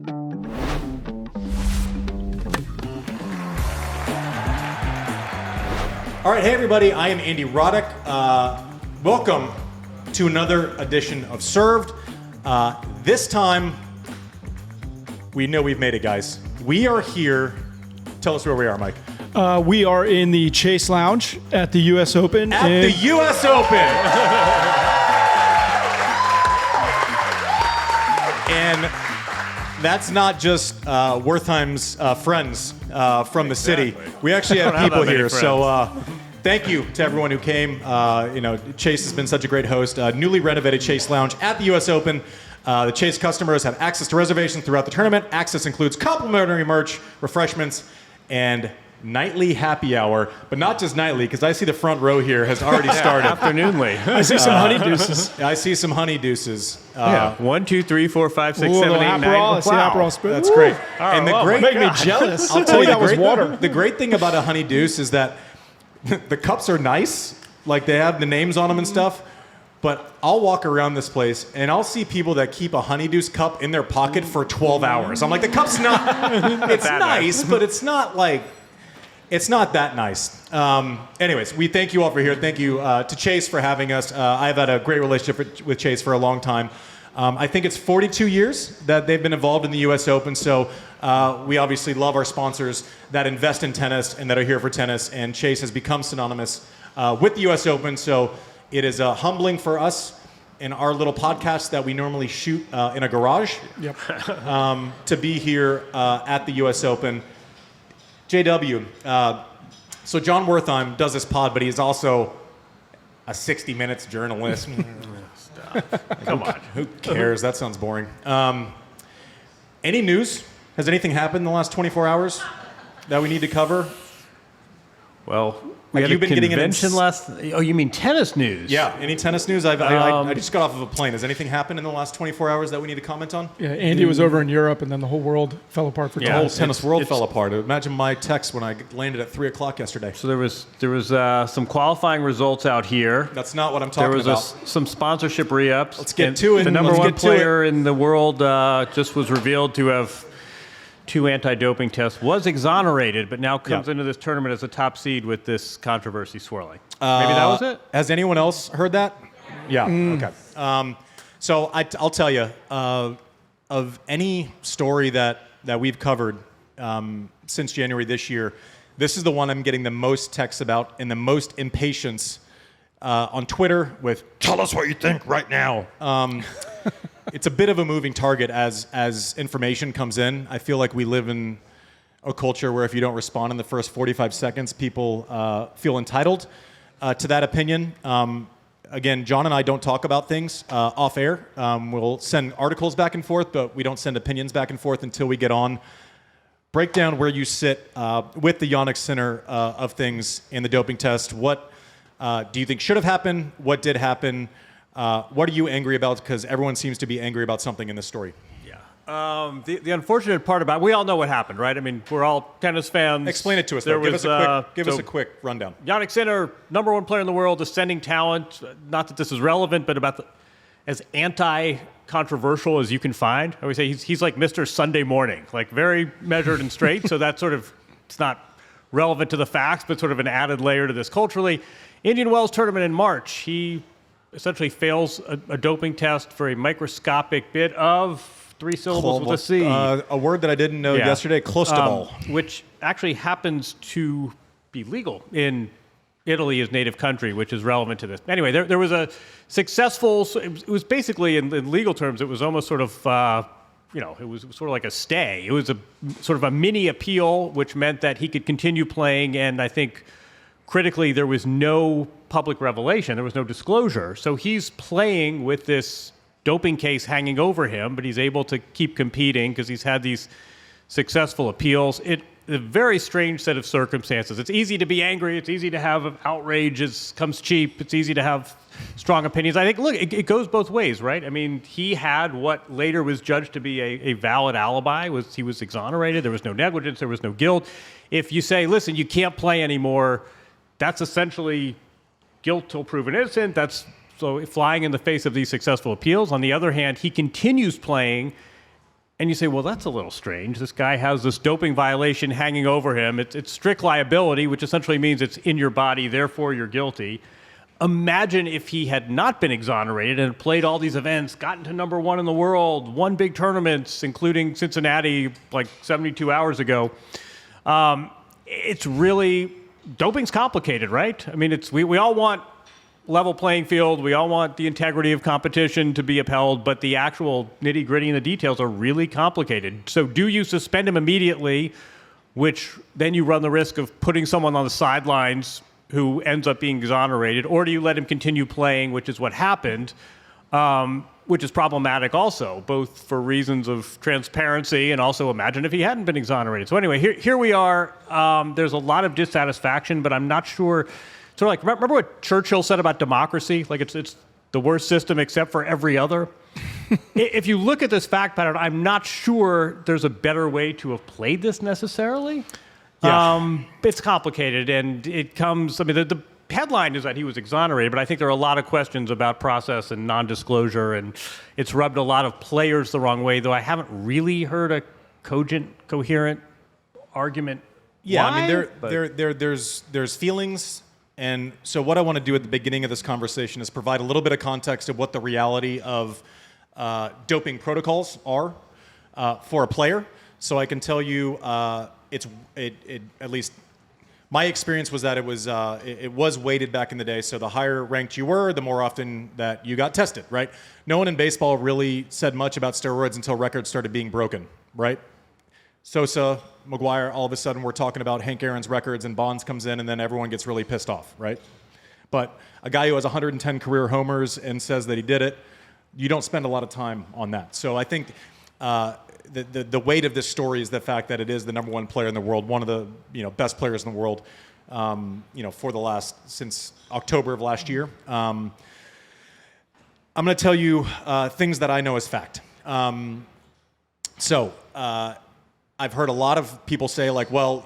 All right, hey everybody, I am Andy Roddick. Welcome to another edition of Served. This time, we know we've made it, guys. We are here. Tell us where we are, Mike. We are in the Chase Lounge at the U.S. Open. At the U.S. Open! And that's not just Wertheim's friends from the city. We actually have people here, so thank you to everyone who came. Chase has been such a great host. Newly renovated Chase Lounge at the U.S. Open. The Chase customers have access to reservations throughout the tournament. Access includes complimentary merch, refreshments, and nightly happy hour. But not just nightly, because I see the front row here has already started. Afternoonly. I see some honey deuces. I see some honey deuces. 1, 2, 3, 4, 5, 6, 7, 8, 9. I see Aperol Spritz. That's great. And the great make me jealous. I'll tell you, that was water. The great thing about a honey deuce is that the cups are nice, like they have the names on them and stuff. But I'll walk around this place and I'll see people that keep a honeydew cup in their pocket for 12 hours. I'm like, the cup's not, it's nice, but it's not that nice. Anyways, we thank you all for here. Thank you to Chase for having us. I've had a great relationship with Chase for a long time. I think it's 42 years that they've been involved in the U.S. Open. So we obviously love our sponsors that invest in tennis and that are here for tennis. And Chase has become synonymous with the U.S. Open. So it is humbling for us in our little podcast that we normally shoot in a garage to be here at the U.S. Open. JW, so Jon Wertheim does this pod, but he's also a 60 Minutes journalist. Come on. Who cares? That sounds boring. Any news? Has anything happened in the last 24 hours that we need to cover? Well, we had you've a been getting convention last... Oh, you mean tennis news? Yeah. Any tennis news? I just got off of a plane. Has anything happened in the last 24 hours that we need to comment on? Yeah, Andy was over in Europe, and then the whole world fell apart for The whole tennis world fell apart. Imagine my text when I landed at 3 o'clock yesterday. So there was some qualifying results out here. That's not what I'm talking about. There was some sponsorship re-ups. Let's get to it. The number one player in the world just was revealed to have 2 anti-doping tests, was exonerated, but now comes into this tournament as a top seed with this controversy swirling. Maybe that was it? Has anyone else heard that? Yeah, okay. So I'll tell you, of any story that we've covered since January this year, this is the one I'm getting the most texts about and the most impatience on Twitter with, tell us what you think right now. It's a bit of a moving target as information comes in. I feel like we live in a culture where if you don't respond in the first 45 seconds, people feel entitled to that opinion. Again, Jon and I don't talk about things off air. We'll send articles back and forth, but we don't send opinions back and forth until we get on. Break down where you sit with the Jannik Sinner of things in the doping test. What do you think should have happened? What did happen? What are you angry about? Because everyone seems to be angry about something in this story. Yeah. The unfortunate part about we all know what happened, right? I mean, we're all tennis fans. Explain it to us. Give us a quick rundown. Jannik Sinner, number one player in the world, ascending talent. Not that this is relevant, but about as anti-controversial as you can find. I would say he's like Mr. Sunday Morning, like very measured and straight. So that's sort of it's not relevant to the facts, but sort of an added layer to this culturally. Indian Wells tournament in March, he essentially fails a doping test for a microscopic bit of 3 syllables with a C. A word that I didn't know yesterday, clostebol. Which actually happens to be legal in Italy, his native country, which is relevant to this. Anyway, there was a successful, it was basically, in legal terms, it was almost sort of, it was sort of like a stay. It was a sort of a mini appeal, which meant that he could continue playing, and I think critically, there was no public revelation. There was no disclosure. So he's playing with this doping case hanging over him, but he's able to keep competing because he's had these successful appeals. A very strange set of circumstances. It's easy to be angry. It's easy to have outrage. It comes cheap. It's easy to have strong opinions. I think, look, it goes both ways, right? I mean, he had what later was judged to be a valid alibi. He was exonerated. There was no negligence. There was no guilt. If you say, listen, you can't play anymore, that's essentially guilt till proven innocent. That's so flying in the face of these successful appeals. On the other hand, he continues playing And you say, well, that's a little strange. This guy has this doping violation hanging over him. It's strict liability, which essentially means it's in your body, therefore you're guilty. Imagine if he had not been exonerated and played all these events, gotten to number one in the world, won big tournaments, including Cincinnati like 72 hours ago. It's really, doping's complicated, right? I mean, we all want level playing field. We all want the integrity of competition to be upheld, but the actual nitty-gritty and the details are really complicated. So do you suspend him immediately, which then you run the risk of putting someone on the sidelines who ends up being exonerated, or do you let him continue playing, which is what happened, which is problematic also, both for reasons of transparency and also imagine if he hadn't been exonerated. So anyway, here we are. There's a lot of dissatisfaction, but I'm not sure. Sort of like, remember what Churchill said about democracy? Like it's the worst system except for every other. If you look at this fact pattern, I'm not sure there's a better way to have played this necessarily. Yeah. It's complicated, and it comes, I mean, the headline is that he was exonerated, but I think there are a lot of questions about process and non-disclosure, and it's rubbed a lot of players the wrong way, though I haven't really heard a cogent, coherent argument. Yeah, why, I mean, there's feelings. And so what I want to do at the beginning of this conversation is provide a little bit of context of what the reality of doping protocols are for a player. So I can tell you, at least my experience was that it was weighted back in the day. So the higher ranked you were, the more often that you got tested, right? No one in baseball really said much about steroids until records started being broken, right? Sosa, McGuire, all of a sudden we're talking about Hank Aaron's records, and Bonds comes in, and then everyone gets really pissed off, right? But a guy who has 110 career homers and says that he did it, you don't spend a lot of time on that. So I think the weight of this story is the fact that it is the number one player in the world, one of the best players in the world, since October of last year. I'm going to tell you things that I know as fact. I've heard a lot of people say, like, well,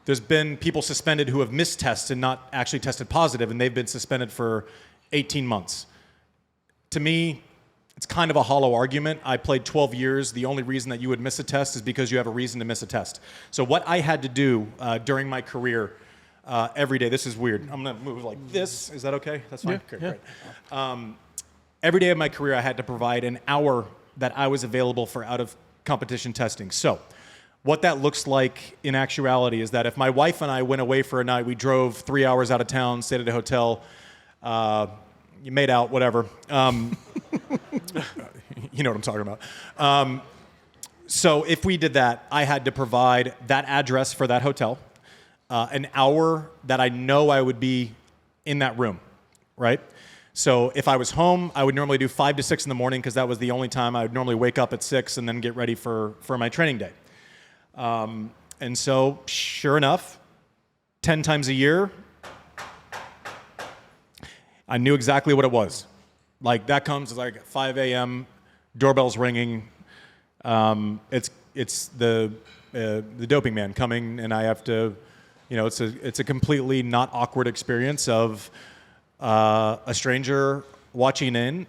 there's been people suspended who have missed tests and not actually tested positive, and they've been suspended for 18 months. To me, it's kind of a hollow argument. I played 12 years. The only reason that you would miss a test is because you have a reason to miss a test. So what I had to do during my career every day, this is weird. I'm going to move like this. Is that okay? That's fine? Yeah, Okay, great. Every day of my career, I had to provide an hour that I was available for out-of-competition testing. So what that looks like in actuality is that if my wife and I went away for a night, we drove 3 hours out of town, stayed at a hotel, you made out, whatever. You know what I'm talking about. So if we did that, I had to provide that address for that hotel, an hour that I know I would be in that room, right? So if I was home, I would normally do 5 to 6 in the morning because that was the only time I would normally wake up at 6 and then get ready for my training day. And so, sure enough, 10 times a year, I knew exactly what it was. Like, that comes like at 5 a.m., doorbell's ringing. It's the doping man coming, and I have to, it's a completely not awkward experience of a stranger walking in,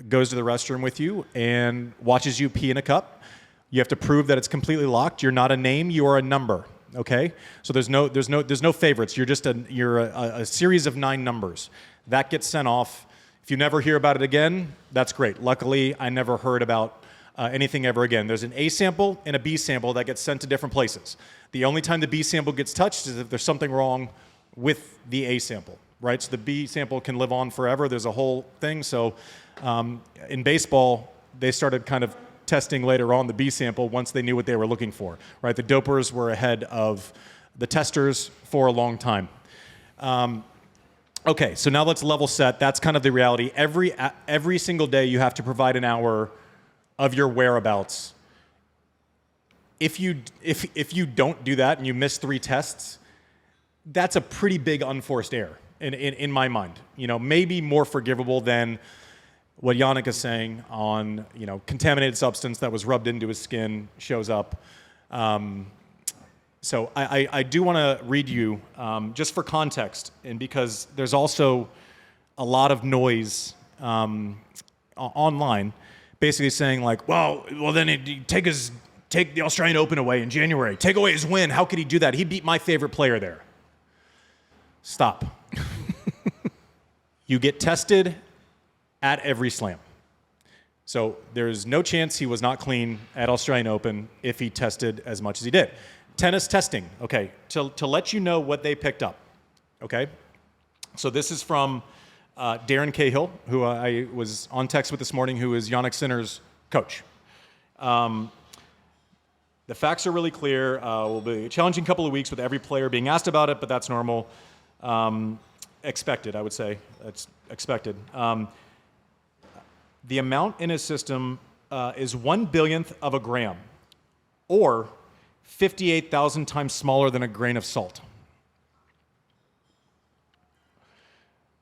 goes to the restroom with you, and watches you pee in a cup. You have to prove that it's completely locked. You're not a name, you are a number. Okay, so there's no favorites. You're just a series of 9 numbers that gets sent off. If you never hear about it again, that's great. Luckily, I never heard about anything ever again. There's an A sample and a B sample that gets sent to different places. The only time the B sample gets touched is if there's something wrong with the A sample, right? So the B sample can live on forever. There's a whole thing. So in baseball, they started kind of testing later on the B sample once they knew what they were looking for, right? The dopers were ahead of the testers for a long time. Okay, so now let's level set. That's kind of the reality. Every single day you have to provide an hour of your whereabouts. If you don't do that and you miss 3 tests, that's a pretty big unforced error in my mind. Maybe more forgivable than what Jannik is saying on, contaminated substance that was rubbed into his skin shows up. So I do want to read you, just for context, and because there's also a lot of noise online, basically saying like, well, then take the Australian Open away in January. Take away his win. How could he do that? He beat my favorite player there. Stop. You get tested at every slam. So there's no chance he was not clean at Australian Open if he tested as much as he did. Tennis testing, okay, to let you know what they picked up, okay? So this is from Darren Cahill, who I was on text with this morning, who is Jannik Sinner's coach. The facts are really clear. Will be a challenging couple of weeks with every player being asked about it, but that's normal. Expected, I would say. That's expected. The amount in his system is 1/1,000,000th of a gram, or 58,000 times smaller than a grain of salt,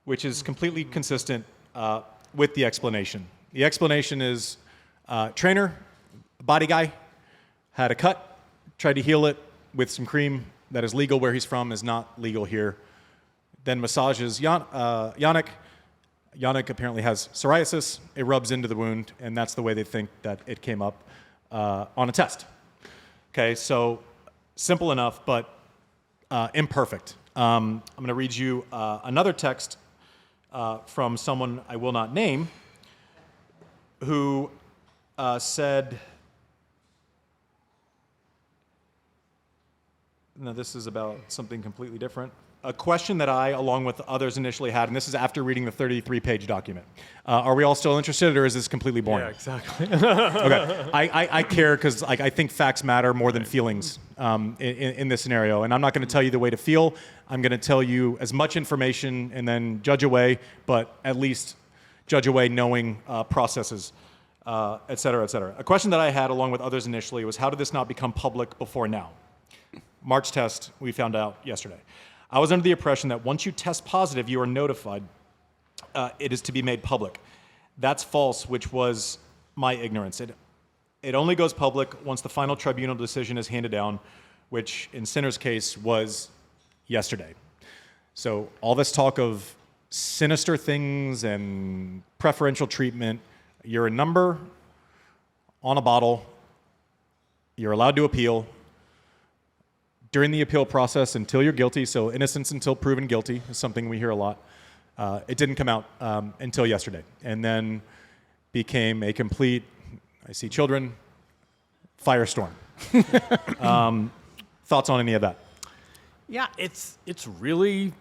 which is completely consistent with the explanation. The explanation is trainer, body guy, had a cut, tried to heal it with some cream that is legal where he's from, is not legal here. Then massages Jannik. Jannik apparently has psoriasis. It rubs into the wound, and that's the way they think that it came up on a test. Okay, so simple enough, but imperfect. I'm going to read you another text from someone I will not name who said, no, this is about something completely different. A question that I, along with others, initially had, and this is after reading the 33-page document. Are we all still interested, or is this completely boring? Yeah, exactly. Okay. I care because I think facts matter more than feelings in this scenario. And I'm not going to tell you the way to feel. I'm going to tell you as much information and then judge away, but at least judge away knowing processes, et cetera, et cetera. A question that I had, along with others initially, was how did this not become public before now? March test, we found out yesterday. I was under the impression that once you test positive, you are notified. It is to be made public. That's false, which was my ignorance. It only goes public once the final tribunal decision is handed down, which in Sinner's case was yesterday. So all this talk of sinister things and preferential treatment, you're a number on a bottle. You're allowed to appeal. During the appeal process, until you're guilty, so innocence until proven guilty is something we hear a lot. It didn't come out until yesterday, and then became a complete, I see children, firestorm. Thoughts on any of that? Yeah, it's really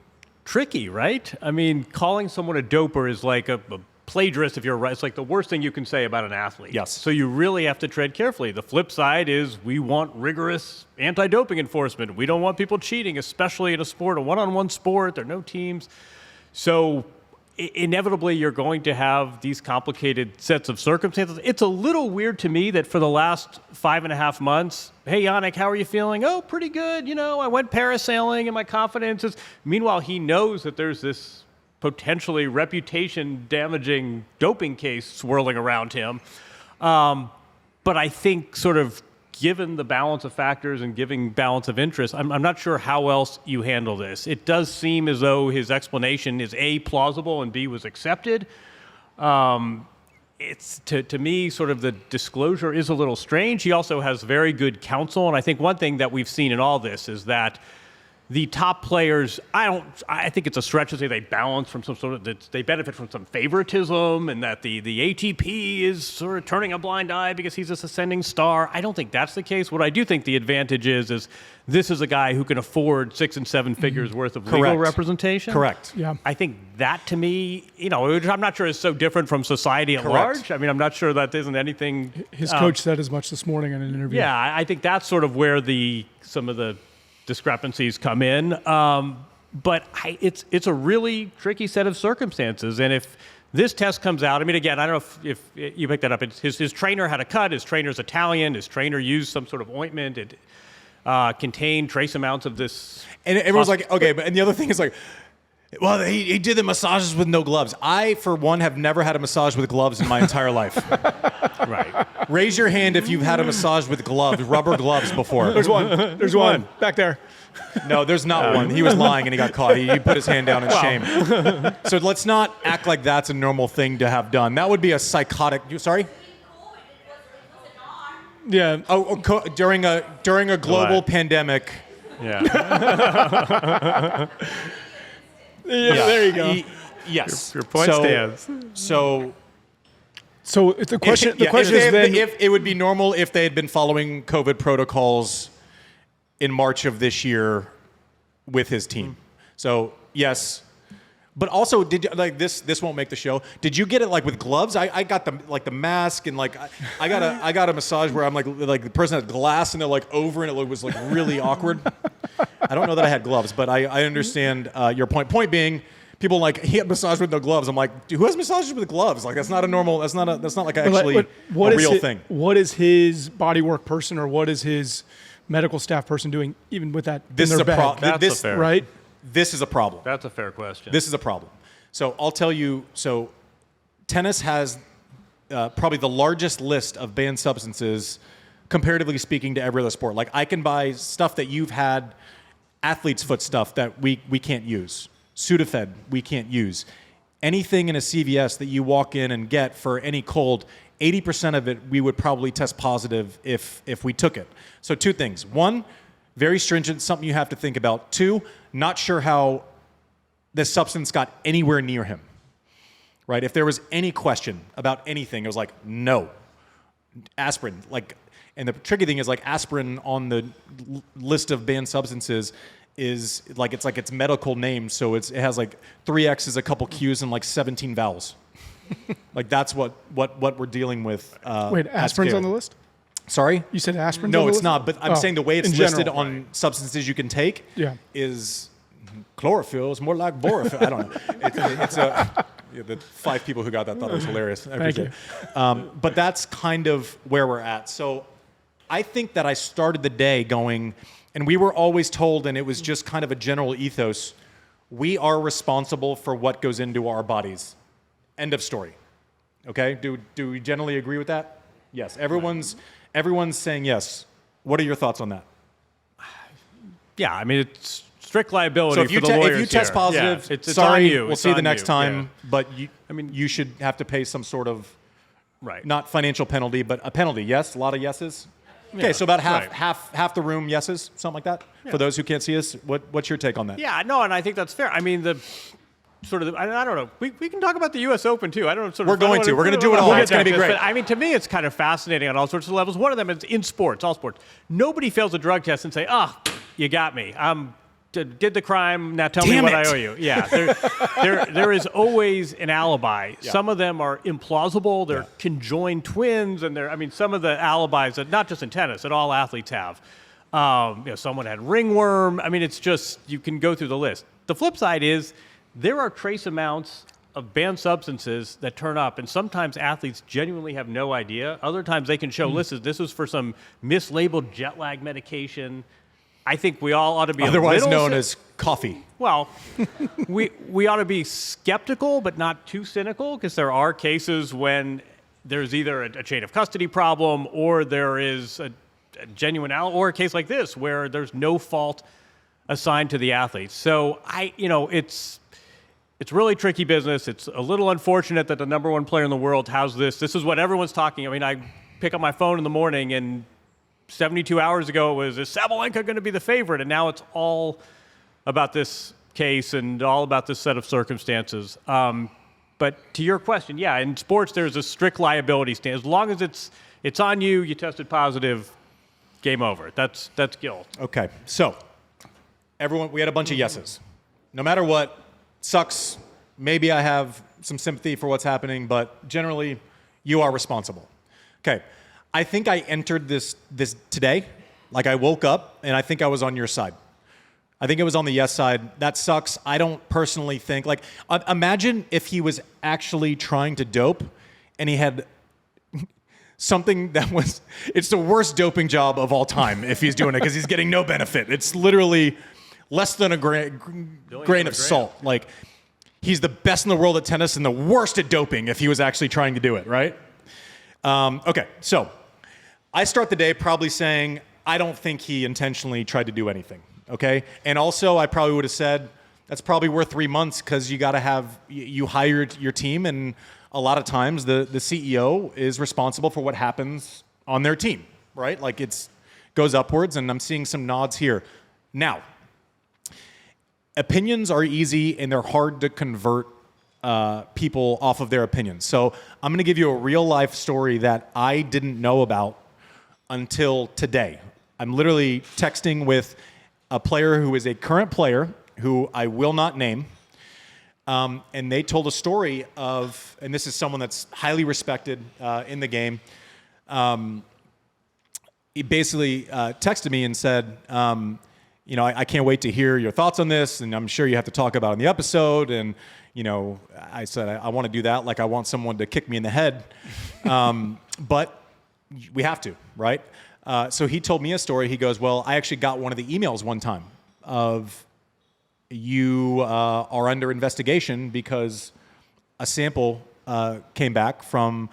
tricky, right? I mean, calling someone a doper is like a plagiarist if you're right. It's like the worst thing you can say about an athlete. Yes. So you really have to tread carefully. The flip side is we want rigorous anti-doping enforcement. We don't want people cheating, especially in a sport, a one-on-one sport. There are no teams. So inevitably you're going to have these complicated sets of circumstances. It's a little weird to me that for the last 5.5 months, hey, Jannik, how are you feeling? Oh, pretty good. You know, I went parasailing and my confidence is... Meanwhile, he knows that there's this potentially reputation-damaging doping case swirling around him. But I think sort of given the balance of factors and giving balance of interest, I'm not sure how else you handle this. It does seem as though his explanation is A, plausible, and B, was accepted. It's to me, sort of the disclosure is a little strange. He also has very good counsel, and I think one thing that we've seen in all this is that the top players, I think it's a stretch to say they balance from some sort of, they benefit from some favoritism and that the ATP is sort of turning a blind eye because he's this ascending star. I don't think that's the case. What I do think the advantage is this is a guy who can afford 6 and 7 figures worth of legal representation. Correct. Yeah. I think that to me, you know, I'm not sure is so different from society at large. I mean, I'm not sure that isn't anything. His coach said as much this morning in an interview. Yeah, I think that's sort of where some of the discrepancies come in, but it's a really tricky set of circumstances. And if this test comes out, I mean, again, I don't know if you picked that up. His trainer had a cut. His trainer's Italian. His trainer used some sort of ointment. It contained trace amounts of this. And everyone's like, okay, but and the other thing is like, well, he did the massages with no gloves. I, for one, have never had a massage with gloves in my entire life. Right. Raise your hand if you've had a massage with gloves, rubber gloves before. There's one. There's one. Back there. No, there's not one. He was lying and he got caught. He put his hand down in shame. So let's not act like that's a normal thing to have done. That would be a psychotic... Sorry? Yeah. During a global pandemic. Yeah. Yeah, there you go. Yes. Your point stands. So the question is then, if it would be normal if they had been following COVID protocols in March of this year with his team. So yes, but also did you, like this won't make the show. Did you get it like with gloves? I got the mask and like I got a massage where I'm like the person had glass and they're like over and it was like really awkward. I don't know that I had gloves, but I understand your point. Point being, people like he had massage with no gloves. I'm like, dude, who has massages with gloves? Like that's not like actually a real thing. What is his bodywork person or what is his medical staff person doing even with that This in is their a bag? problem. That's fair. Right? This is a problem. That's a fair question. This is a problem. So I'll tell you. So tennis has probably the largest list of banned substances, comparatively speaking, to every other sport. Like I can buy stuff that you've had, athlete's foot stuff that we can't use. Sudafed we can't use. Anything in a CVS that you walk in and get for any cold, 80% of it we would probably test positive if we took it. So two things. One, very stringent, something you have to think about. Two, not sure how this substance got anywhere near him. Right? If there was any question about anything, it was like, no. Aspirin, like, and the tricky thing is like aspirin on the list of banned substances is like it's its medical name, so it has like 3 X's, a couple Q's, and like 17 vowels. Like that's what we're dealing with. Wait, aspirin's on the list? Sorry? You said aspirin's No, on the it's list? not. But I'm saying the way it's in listed general. on substances you can take Yeah. is chlorophyll. It's more like borophyll. I don't know. It's the 5 people who got that thought it was hilarious. I Thank appreciate it. But that's kind of where we're at. So I think that I started the day going, and we were always told, and it was just kind of a general ethos, we are responsible for what goes into our bodies. End of story. Okay? Do we generally agree with that? Yes. Everyone's saying yes. What are your thoughts on that? Yeah, I mean, it's strict liability So if you, for the lawyers if you test here. positive, Yeah, it's sorry, on you. we'll It's see you the on next you. time. Yeah. But you should have to pay some sort of Right. not financial penalty, but a penalty. Yes, a lot of yeses. Okay, so about right. half the room yeses, something like that. For those who can't see us, what's your take on that? Yeah, no, and I think that's fair. I mean, I don't know. We can talk about the U.S. Open, too. I don't know. We're going to. We're going to do it all. It's going to be great. But, I mean, to me, it's kind of fascinating on all sorts of levels. One of them is in sports, all sports. Nobody fails a drug test and say, you got me. Did the crime, now tell me what I owe you. Yeah, there is always an alibi. Yeah. Some of them are implausible. They're conjoined twins. And some of the alibis, that not just in tennis, that all athletes have. Someone had ringworm. I mean, it's just, you can go through the list. The flip side is, there are trace amounts of banned substances that turn up, and sometimes athletes genuinely have no idea. Other times they can show, listen, this was for some mislabeled jet lag medication. I think we all ought to be Otherwise known as coffee. Well, we ought to be skeptical, but not too cynical, because there are cases when there's either a chain of custody problem or there is a genuine, or a case like this where there's no fault assigned to the athletes. So it's really tricky business. It's a little unfortunate that the number one player in the world has this. This is what everyone's talking. I mean, I pick up my phone in the morning, and 72 hours ago it was, is Sabalenka going to be the favorite? And now it's all about this case and all about this set of circumstances. But to your question, yeah, in sports there's a strict liability stand. As long as it's on you, you tested positive, game over. That's guilt. Okay, so we had a bunch of yeses. No matter what, sucks. Maybe I have some sympathy for what's happening, but generally, you are responsible. Okay, I think I entered this today. Like I woke up and I think I was on your side. I think it was on the yes side. That sucks. I don't personally think, like, imagine if he was actually trying to dope and he had something that was, it's the worst doping job of all time if he's doing it because he's getting no benefit. It's literally less than a grain of salt. Like, he's the best in the world at tennis and the worst at doping if he was actually trying to do it, right? Okay, so I start the day probably saying, I don't think he intentionally tried to do anything, okay? And also, I probably would have said, that's probably worth 3 months because you hired your team, and a lot of times the CEO is responsible for what happens on their team. right? Like it's goes upwards, and I'm seeing some nods here. Now, opinions are easy, and they're hard to convert people off of their opinions. So I'm going to give you a real life story that I didn't know about until today. I'm literally texting with a player who is a current player who I will not name. And they told a story of, and this is someone that's highly respected in the game. He basically texted me and said, I can't wait to hear your thoughts on this, and I'm sure you have to talk about it in the episode. And, I said, I want to do that like I want someone to kick me in the head. But we have to, right? So he told me a story. He goes, well, I actually got one of the emails one time of you are under investigation because a sample came back from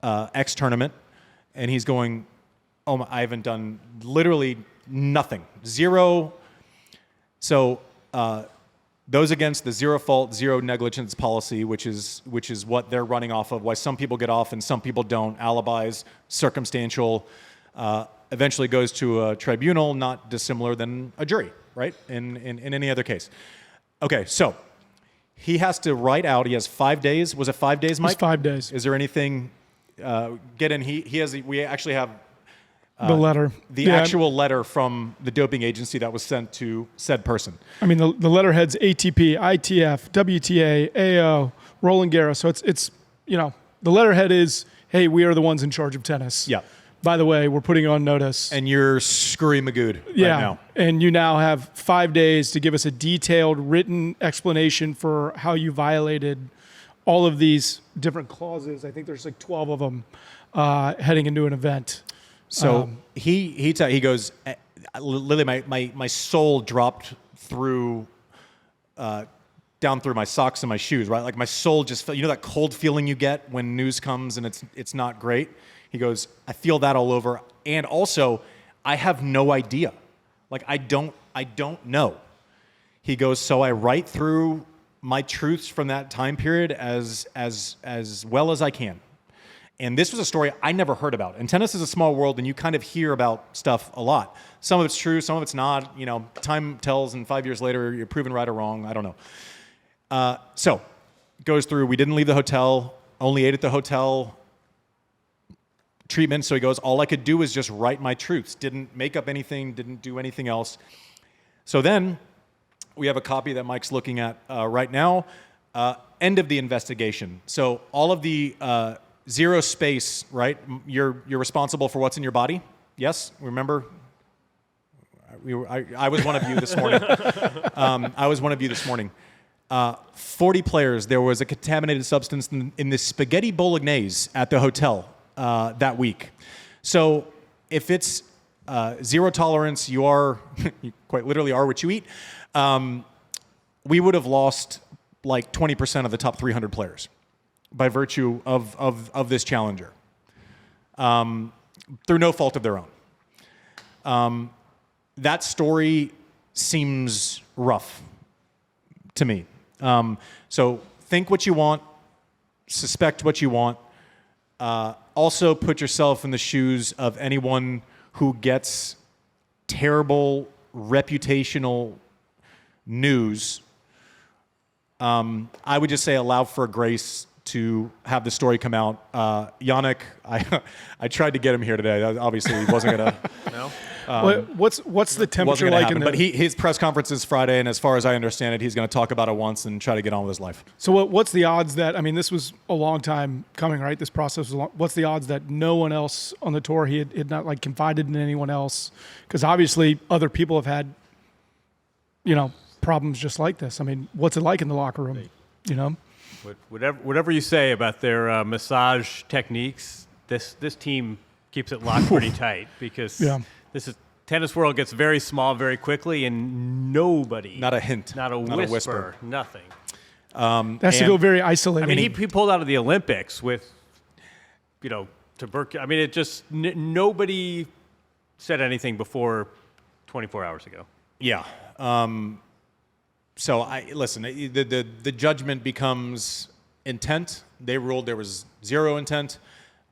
X tournament, and he's going, oh, I haven't done literally nothing, zero. So those against the zero fault, zero negligence policy, which is what they're running off of, why some people get off and some people don't, alibis, circumstantial, eventually goes to a tribunal, not dissimilar than a jury, right? In any other case. Okay, so he has to write out, he has 5 days. Was it 5 days, Mike? It's 5 days. Is there anything, get in, we actually have the letter. The actual letter from the doping agency that was sent to said person. I mean, the letterhead's ATP, ITF, WTA, AO, Roland Garros. So it's the letterhead is, hey, we are the ones in charge of tennis. Yeah. By the way, we're putting on notice. And you're screwy Magooed right now. And you now have 5 days to give us a detailed written explanation for how you violated all of these different clauses. I think there's like 12 of them heading into an event. So he goes, literally my soul dropped through, down through my socks and my shoes, right? Like my soul just felt, that cold feeling you get when news comes and it's not great. He goes, I feel that all over. And also, I have no idea. Like I don't know. He goes, so I write through my truths from that time period as well as I can. And this was a story I never heard about. And tennis is a small world, and you kind of hear about stuff a lot. Some of it's true, some of it's not. Time tells, and 5 years later, you're proven right or wrong. I don't know. So, goes through, we didn't leave the hotel, only ate at the hotel. Treatment, so he goes, all I could do is just write my truths. Didn't make up anything, didn't do anything else. So then, we have a copy that Mike's looking at right now. End of the investigation. So all of the zero space, right? You're responsible for what's in your body. Yes, remember? I was one of you this morning. I was one of you this morning. 40 players. There was a contaminated substance in this spaghetti bolognese at the hotel that week. So if it's zero tolerance, you quite literally are what you eat. We would have lost like 20% of the top 300 players by virtue of this challenger, through no fault of their own. That story seems rough to me. So think what you want, suspect what you want. Also put yourself in the shoes of anyone who gets terrible reputational news. I would just say allow for grace to have the story come out. Jannik, I tried to get him here today. Obviously, he wasn't going to. No? What's the temperature like in the... But his press conference is Friday, and as far as I understand it, he's going to talk about it once and try to get on with his life. So what's the odds that, this was a long time coming, right? This process was long. What's the odds that no one else on the tour, he had not like confided in anyone else? Because obviously other people have had, problems just like this. What's it like in the locker room, Whatever you say about their massage techniques, this team keeps it locked pretty tight because tennis world gets very small very quickly, and nobody, not a hint, not a whisper, nothing. Has to go very isolated. He pulled out of the Olympics with, tuberculosis. It just nobody said anything before 24 hours ago. Yeah. So listen. The judgment becomes intent. They ruled there was zero intent.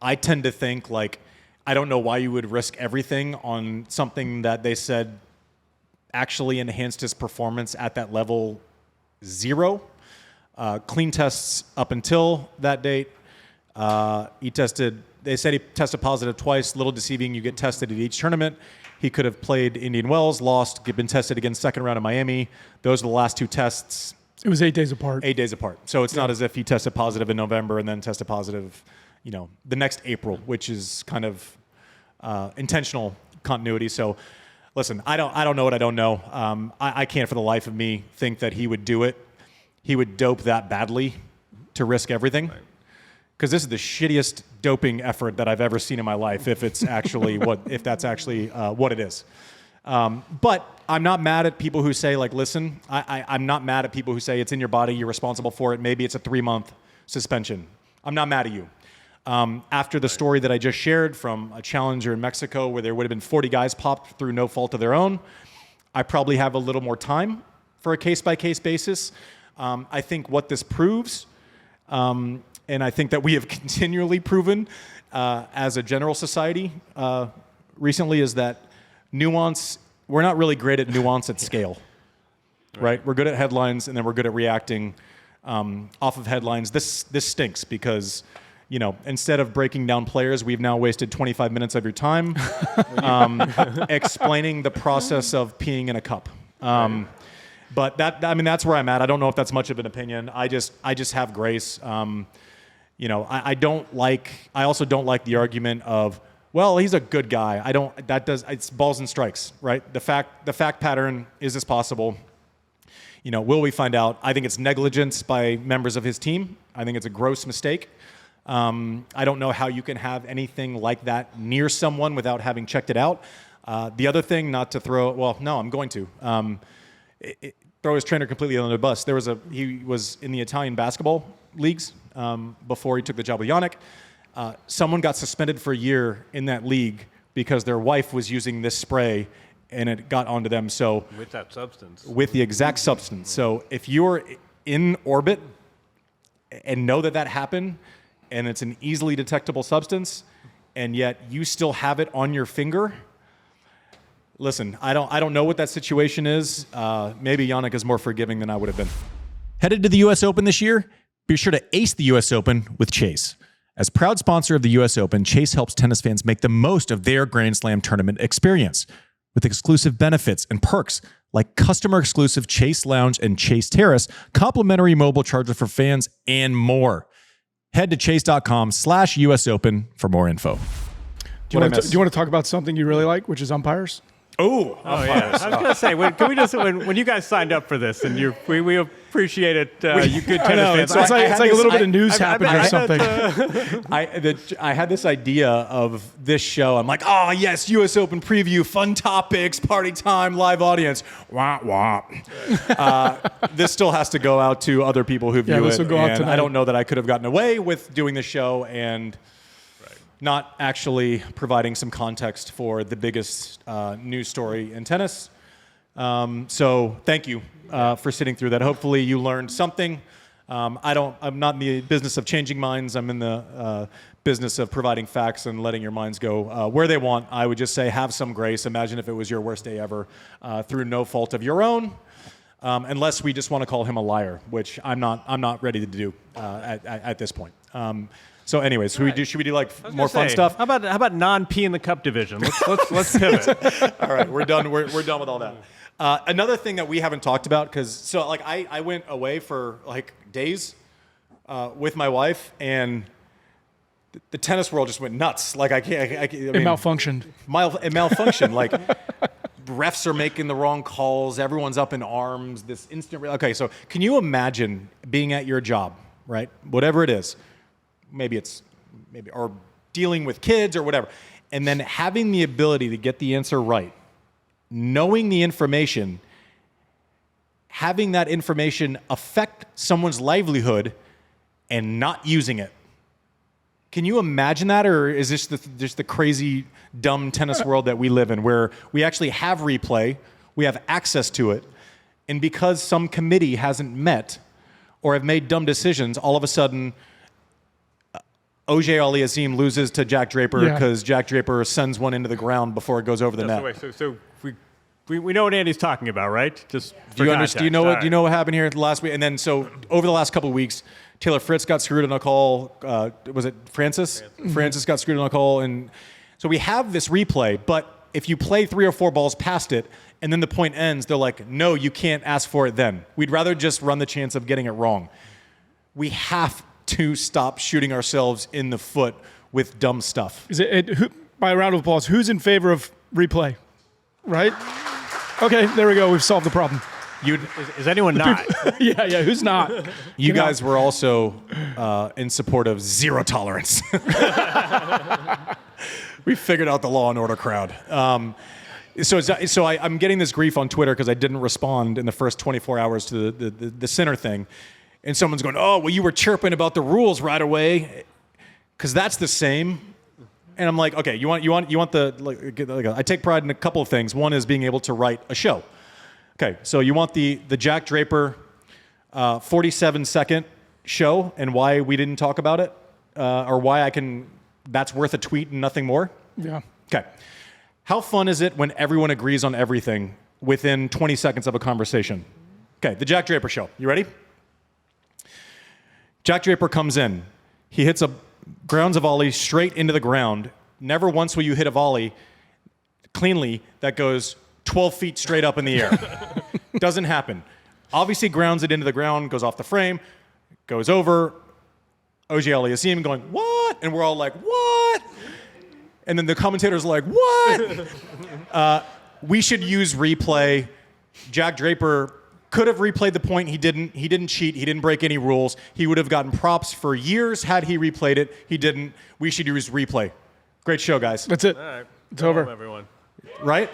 I tend to think I don't know why you would risk everything on something that they said actually enhanced his performance at that level 0. Clean tests up until that date. They said he tested positive twice, little deceiving. You get tested at each tournament. He could have played Indian Wells, lost, been tested again second round in Miami. Those are the last 2 tests. It was 8 days apart. 8 days apart. So it's not as if he tested positive in November and then tested positive, the next April, which is kind of intentional continuity. So listen, I don't know what I don't know. I can't for the life of me think that he would do it. He would dope that badly to risk everything. Because this is the shittiest doping effort that I've ever seen in my life, if that's actually what it is. But I'm not mad at people who say, like, listen, I'm not mad at people who say it's in your body, you're responsible for it, maybe it's a 3-month suspension. I'm not mad at you. After the story that I just shared from a challenger in Mexico where there would have been 40 guys popped through no fault of their own, I probably have a little more time for a case-by-case basis. I think what this proves, and I think that we have continually proven as a general society recently, is that nuance, we're not really great at nuance at scale, right? We're good at headlines, and then we're good at reacting off of headlines. This stinks because, instead of breaking down players, we've now wasted 25 minutes of your time explaining the process of peeing in a cup. But that's where I'm at. I don't know if that's much of an opinion. I just have grace. I also don't like the argument of, well, he's a good guy. It's balls and strikes, right? The fact pattern, is this possible? Will we find out? I think it's negligence by members of his team. I think it's a gross mistake. I don't know how you can have anything like that near someone without having checked it out. The other thing, I'm going to. Throw his trainer completely under the bus. He was in the Italian basketball leagues before he took the job with Jannik. Someone got suspended for a year in that league because their wife was using this spray and it got onto them. So with that substance. With the exact substance. So if you're in orbit and know that happened and it's an easily detectable substance and yet you still have it on your finger, listen, I don't know what that situation is. Maybe Jannik is more forgiving than I would have been. Headed to the U.S. Open this year? Be sure to ace the U.S. Open with Chase. As proud sponsor of the U.S. Open, Chase helps tennis fans make the most of their Grand Slam tournament experience with exclusive benefits and perks like customer-exclusive Chase Lounge and Chase Terrace, complimentary mobile charger for fans, and more. Head to chase.com/US Open for more info. Do you want to talk about something you really like, which is umpires? Oh yeah. I was gonna say, when you guys signed up for this, and we appreciate it. You good tennis fans. It's like a little bit of news happened or something. I had this idea of this show. I'm like, oh yes, U.S. Open preview, fun topics, party time, live audience. Wah wah. This still has to go out to other people who view this it. Will go out And tonight. I don't know that I could have gotten away with doing the show and not actually providing some context for the biggest news story in tennis. So thank you for sitting through that. Hopefully you learned something. I'm not in the business of changing minds. I'm in the business of providing facts and letting your minds go where they want. I would just say have some grace. Imagine if it was your worst day ever through no fault of your own. Unless we just want to call him a liar, which I'm not ready to do at this point. So anyways, should we do like more fun stuff? How about non-pee in the cup division? Let's pivot. All right, we're done. We're done with all that. Another thing that we haven't talked about, I went away for like days with my wife, and the tennis world just went nuts. Like it malfunctioned. It malfunctioned. Like refs are making the wrong calls. Everyone's up in arms. This instant. Okay, so can you imagine being at your job, right? Whatever it is. Maybe or dealing with kids or whatever, and then having the ability to get the answer right, knowing the information, having that information affect someone's livelihood, and not using it. Can you imagine that, or is this just the crazy, dumb tennis world that we live in, where we actually have replay, we have access to it, and because some committee hasn't met or have made dumb decisions, all of a sudden OJ Aliassime loses to Jack Draper Yeah. because Jack Draper sends one into the ground before it goes over the net. So we know what Andy's talking about, right? Just Do you understand? Do you know what? Do you know what happened here last week? And then so over the last couple of weeks, Taylor Fritz got screwed on a call. Was it Francis? Francis got screwed on a call, and so we have this replay. But if you play 3 or 4 balls past it, and then the point ends, they're like, "No, you can't ask for it then." We'd rather just run the chance of getting it wrong. We have to stop shooting ourselves in the foot with dumb stuff. Is by a round of applause, who's in favor of replay? Right? Okay, there we go. We've solved the problem. Is anyone not? Yeah, who's not? You guys were also in support of zero tolerance. We figured out the Law and Order crowd. So I'm getting this grief on Twitter because I didn't respond in the first 24 hours to the Sinner thing. And someone's going, "Oh, well, you were chirping about the rules right away," because that's the same. And I'm like, okay, you want the I take pride in a couple of things. One is being able to write a show. Okay, so you want the Jack Draper 47-second show and why we didn't talk about it, or why that's worth a tweet and nothing more? Yeah. Okay. How fun is it when everyone agrees on everything within 20 seconds of a conversation? Okay, the Jack Draper show. You ready? Jack Draper comes in. He hits grounds a volley straight into the ground. Never once will you hit a volley cleanly that goes 12 feet straight up in the air. Doesn't happen. Obviously grounds it into the ground, goes off the frame, goes over. OJ Aliassime going, "What?" And we're all like, "What?" And then the commentators are like, "What?" We should use replay. Jack Draper could have replayed the point. He didn't. He didn't cheat. He didn't break any rules. He would have gotten props for years had he replayed it. He didn't. We should use replay. Great show, guys. That's it. All right. It's over. Everyone. Right?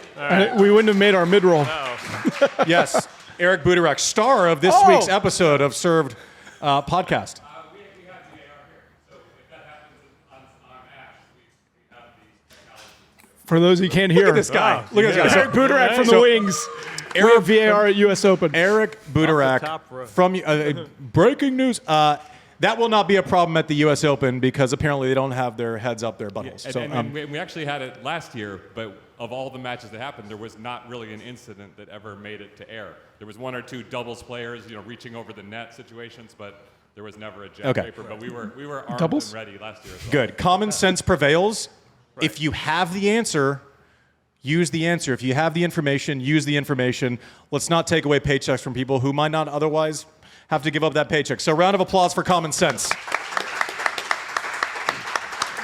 We wouldn't have made our mid-roll. Yes. Eric Buderak, star of this week's episode of Served podcast. We have VAR here, so if that happens on Ash, we have the For those who can't hear, Look at this guy. Look at this guy. Eric Buderak from the So- Wings. We have VAR at U.S. Open. Eric Buderak top row. from breaking news. That will not be a problem at the U.S. Open because apparently they don't have their heads up their buttholes. And, So, and we actually had it last year, but of all the matches that happened, there was not really an incident that ever made it to air. There was 1 or 2 doubles players, reaching over the net situations, but there was never a Jack Draper. But we were armed Doubles? and ready last year as well. good. Common sense prevails. Right. If you have the answer, use the answer. If you have the information, use the information. Let's not take away paychecks from people who might not otherwise have to give up that paycheck. So round of applause for common sense.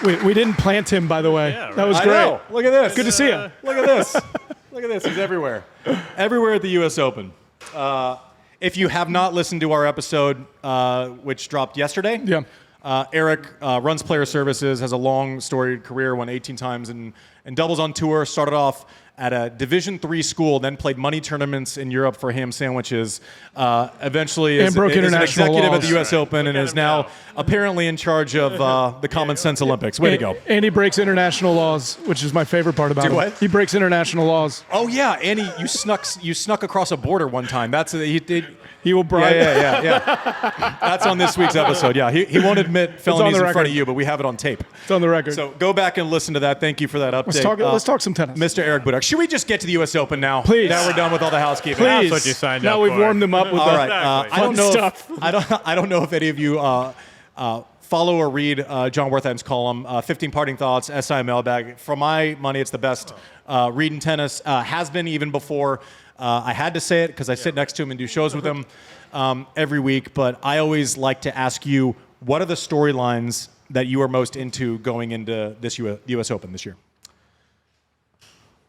We didn't plant him, by the way. Yeah, right. That was I great. know. Look at this. Good to see you. Look at this. Look at this. He's everywhere. Everywhere at the U.S. Open. If you have not listened to our episode, which dropped yesterday, Yeah. Eric runs player services, has a long storied career, won 18 times and doubles on tour, started off at a Division III school, then played money tournaments in Europe for ham sandwiches. Eventually And is broke an international executive at laws. the U.S. Open and Look at is him now now. apparently in charge of the Common Sense Olympics. Way to go. And he breaks international laws, which is my favorite part about Do him. what? He breaks international laws. Oh yeah, Andy, you snuck across a border one time. He will bribe. Yeah. That's on this week's episode. Yeah, he won't admit felonies the in front record. of you, but we have it on tape. It's on the record. So go back and listen to that. Thank you for that update. Let's talk some tennis. Mr. Eric Buderak. Should we just get to the U.S. Open now? Please. Now we're done with all the housekeeping. Please. That's what you signed now up we've for. warmed them up with All the right. Exactly. I don't Fun know. stuff. I don't know if any of you follow or read Jon Wertheim's column, 15 Parting Thoughts, SI Mailbag. For my money, it's the best read in tennis. Has been even before. I had to say it because I sit next to him and do shows with him every week. But I always like to ask you, what are the storylines that you are most into going into this U.S. Open this year?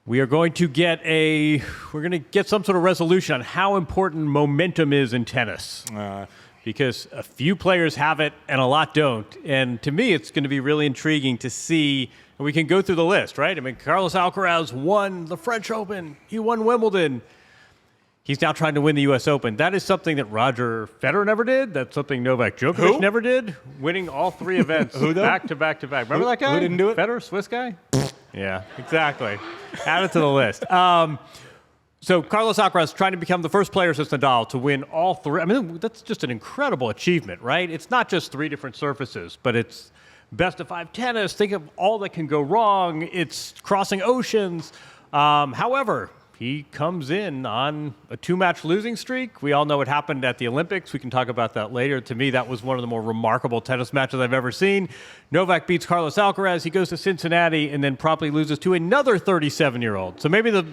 We are going to get some sort of resolution on how important momentum is in tennis. Because a few players have it and a lot don't. And to me, it's going to be really intriguing to see. And we can go through the list, right? I mean, Carlos Alcaraz won the French Open. He won Wimbledon. He's now trying to win the U.S. Open. That is something that Roger Federer never did. That's something Novak Djokovic never did. Winning all 3 events back to back to back. Remember that guy? Who didn't do it? Federer, Swiss guy? Yeah, exactly. Add it to the list. So Carlos Alcaraz trying to become the first player since Nadal to win all 3. I mean, that's just an incredible achievement, right? It's not just 3 different surfaces, but it's best of 5 tennis. Think of all that can go wrong. It's crossing oceans. However, he comes in on a 2-match losing streak. We all know what happened at the Olympics. We can talk about that later. To me, that was one of the more remarkable tennis matches I've ever seen. Novak beats Carlos Alcaraz. He goes to Cincinnati and then promptly loses to another 37-year-old. So maybe the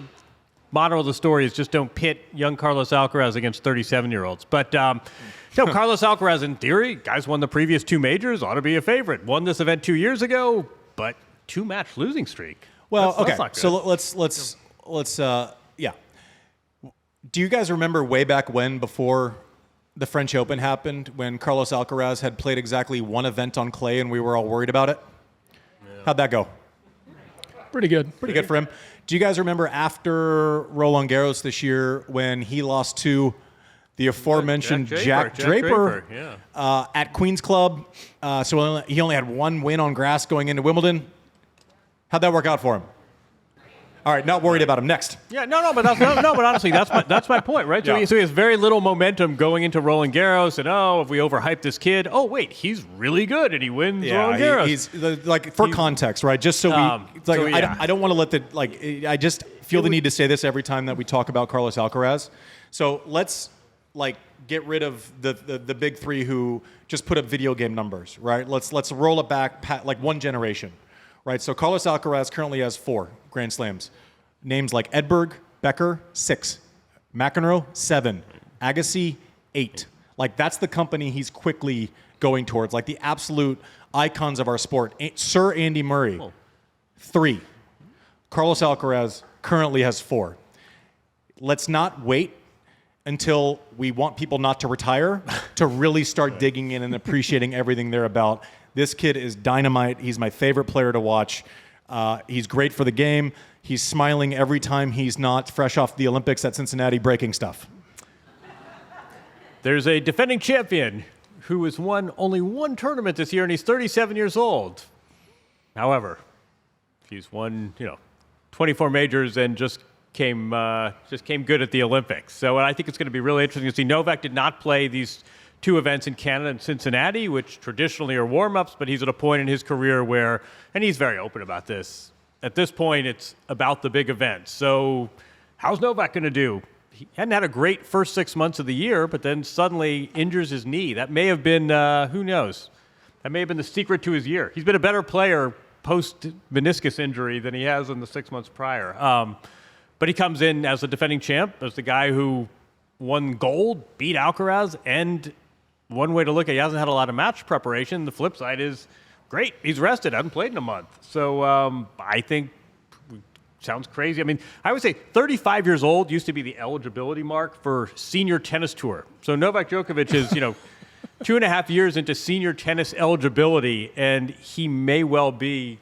motto of the story is just don't pit young Carlos Alcaraz against 37-year-olds. But Carlos Alcaraz, in theory, guys won the previous 2 majors, ought to be a favorite. Won this event 2 years ago, but 2-match losing streak. Well, That's okay. not good. So let's yeah. Do you guys remember way back when, before the French Open happened, when Carlos Alcaraz had played exactly 1 event on clay and we were all worried about it? Yeah. How'd that go? Pretty good. Pretty good for him. Do you guys remember after Roland Garros this year when he lost to the aforementioned Jack Draper at Queen's Club? So he only had 1 win on grass going into Wimbledon. How'd that work out for him? All right, not worried about him. Next. Yeah, but honestly, that's my point, right? So, Yeah. so he has very little momentum going into Roland Garros, and if we overhype this kid, wait, he's really good, and he wins Roland Garros. He's for context, right? Just so I don't want to let I just feel the need to say this every time that we talk about Carlos Alcaraz. So let's get rid of the big 3 who just put up video game numbers, right? Let's roll it back one generation. Right, so Carlos Alcaraz currently has 4 Grand Slams. Names like Edberg, Becker, 6. McEnroe, 7. Agassi, 8. That's the company he's quickly going towards. The absolute icons of our sport. Sir Andy Murray, 3. Carlos Alcaraz currently has 4. Let's not wait until we want people not to retire to really start digging in and appreciating everything they're about. This kid is dynamite. He's my favorite player to watch. He's great for the game. He's smiling every time he's not fresh off the Olympics at Cincinnati breaking stuff. There's a defending champion who has won only 1 tournament this year, and he's 37 years old. However, he's won 24 majors and just came good at the Olympics. So I think it's going to be really interesting to see. Novak did not play these 2 events in Canada and Cincinnati, which traditionally are warm-ups, but he's at a point in his career where, and he's very open about this, at this point it's about the big events. So how's Novak going to do? He hadn't had a great first 6 months of the year, but then suddenly injures his knee. That may have been, who knows? That may have been the secret to his year. He's been a better player post-meniscus injury than he has in the 6 months prior. But he comes in as the defending champ, as the guy who won gold, beat Alcaraz, and one way to look at it, he hasn't had a lot of match preparation. The flip side is, great, he's rested, hasn't played in a month. So I think, sounds crazy. I mean, I would say 35 years old used to be the eligibility mark for senior tennis tour. So Novak Djokovic is, 2.5 years into senior tennis eligibility, and he may well be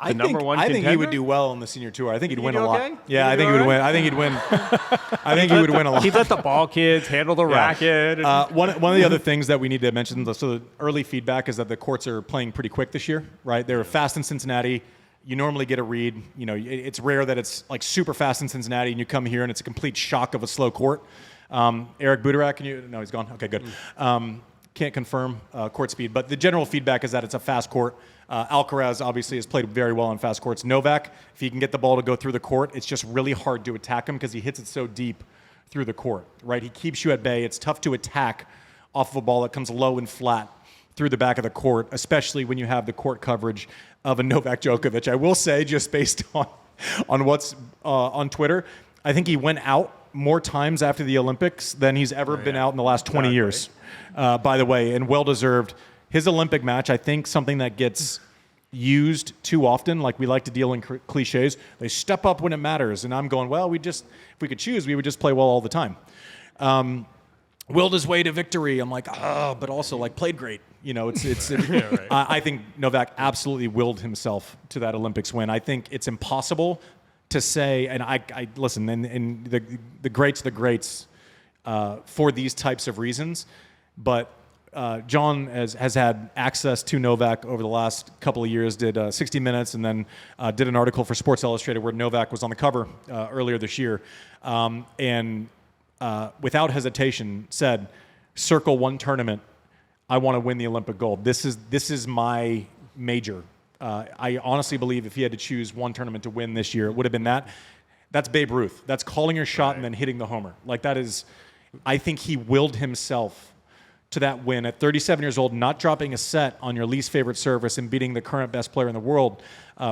the number 1 contender. I think he would do well on the senior tour. I think he'd win a lot. Okay? Yeah, I think he would win. I think he'd win. I think he would win a lot. He'd let the ball kids handle the racket. One of the other things that we need to mention, so the early feedback is that the courts are playing pretty quick this year, right? They were fast in Cincinnati. You normally get a read. It's rare that it's super fast in Cincinnati and you come here and it's a complete shock of a slow court. Eric Buderak, no, he's gone. Okay, good. Can't confirm court speed, but the general feedback is that it's a fast court. Alcaraz obviously has played very well on fast courts. Novak, if he can get the ball to go through the court, it's just really hard to attack him because he hits it so deep through the court, right? He keeps you at bay. It's tough to attack off of a ball that comes low and flat through the back of the court, especially when you have the court coverage of a Novak Djokovic. I will say, just based on what's on Twitter, I think he went out more times after the Olympics than he's ever been out in the last 20 years, by the way, and well-deserved. His Olympic match, I think, something that gets used too often, like we like to deal in cliches. They step up when it matters, and I'm going, well, if we could choose, we would just play well all the time. Willed his way to victory. I'm like, but also played great. I think Novak absolutely willed himself to that Olympics win. I think it's impossible to say, and I listen, and the greats for these types of reasons, but John has had access to Novak over the last couple of years, did 60 Minutes, and then did an article for Sports Illustrated where Novak was on the cover earlier this year, and without hesitation said, circle one tournament, I want to win the Olympic gold. This is my major. I honestly believe if he had to choose one tournament to win this year, it would have been that. That's Babe Ruth. That's calling your shot and then hitting the homer. Like that is, I think he willed himself to that win at 37 years old, not dropping a set on your least favorite service and beating the current best player in the world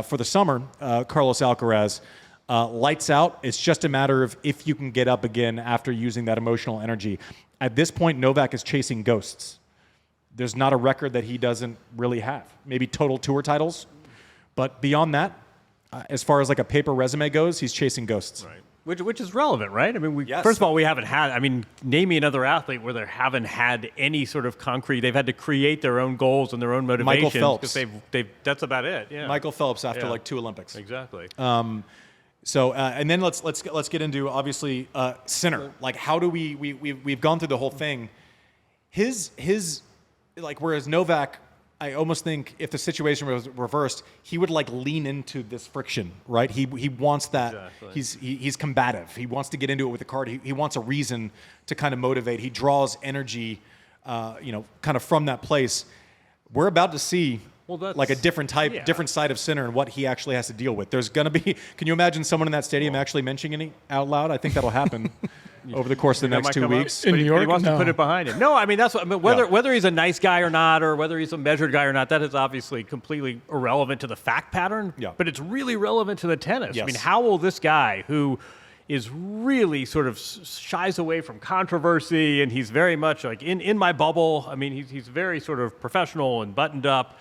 for the summer, Carlos Alcaraz. Lights out. It's just a matter of if you can get up again after using that emotional energy. At this point, Novak is chasing ghosts. There's not a record that he doesn't really have. Maybe total tour titles. But beyond that, as far as like a paper resume goes, he's chasing ghosts. Right. Which is relevant, right? I mean, Yes. First of all, we haven't had, name me another athlete where they haven't had any sort of concrete, they've had to create their own goals and their own motivations. Michael Phelps. Because that's about it, yeah. Michael Phelps after like 2 Olympics. Exactly. So and then let's get into obviously Sinner. Like how do we've gone through the whole thing. His like whereas Novak, I almost think if the situation was reversed, he would like lean into this friction, right? He wants that. Exactly. He's combative. He wants to get into it with the card. He wants a reason to kind of motivate. He draws energy, kind of from that place. We're about to see like a different type, different side of Sinner and what he actually has to deal with. There's going to be. Can you imagine someone in that stadium actually mentioning it out loud? I think that'll happen over the course of the next 2 weeks. In New York, he wants to put it behind him. No, I mean that's whether he's a nice guy or not, or whether he's a measured guy or not. That is obviously completely irrelevant to the fact pattern. Yeah. But it's really relevant to the tennis. Yes. I mean, how will this guy who is really sort of shies away from controversy and he's very much like in my bubble. I mean, he's very sort of professional and buttoned up.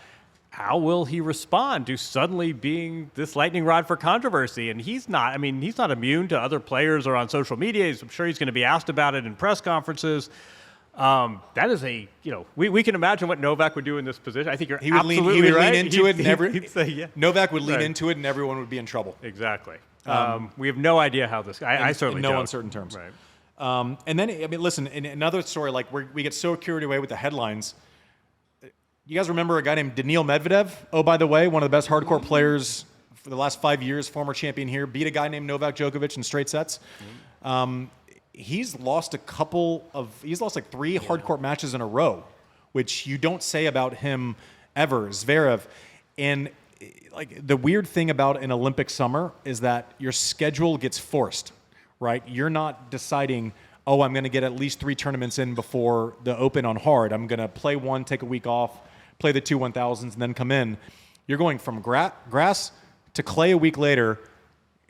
How will he respond to suddenly being this lightning rod for controversy? And he's not immune to other players or on social media. I'm sure he's going to be asked about it in press conferences. That is we can imagine what Novak would do in this position. I think you're absolutely right. Lean into it, and he'd say, yeah. Novak would lean into it, and everyone would be in trouble. Exactly. We have no idea how this. I certainly in no don't. uncertain terms. Right. And then listen. In another story, like we get so carried away with the headlines. You guys remember a guy named Daniil Medvedev? Oh, by the way, one of the best hardcore players for the last 5 years, former champion here, beat a guy named Novak Djokovic in straight sets. He's lost like 3 hardcore matches in a row, which you don't say about him ever, Zverev. And like the weird thing about an Olympic summer is that your schedule gets forced, right? You're not deciding, oh, I'm going to get at least 3 tournaments in before the Open on hard. I'm going to play one, take a week off, play the 2 1000s, and then come in. You're going from grass to clay a week later,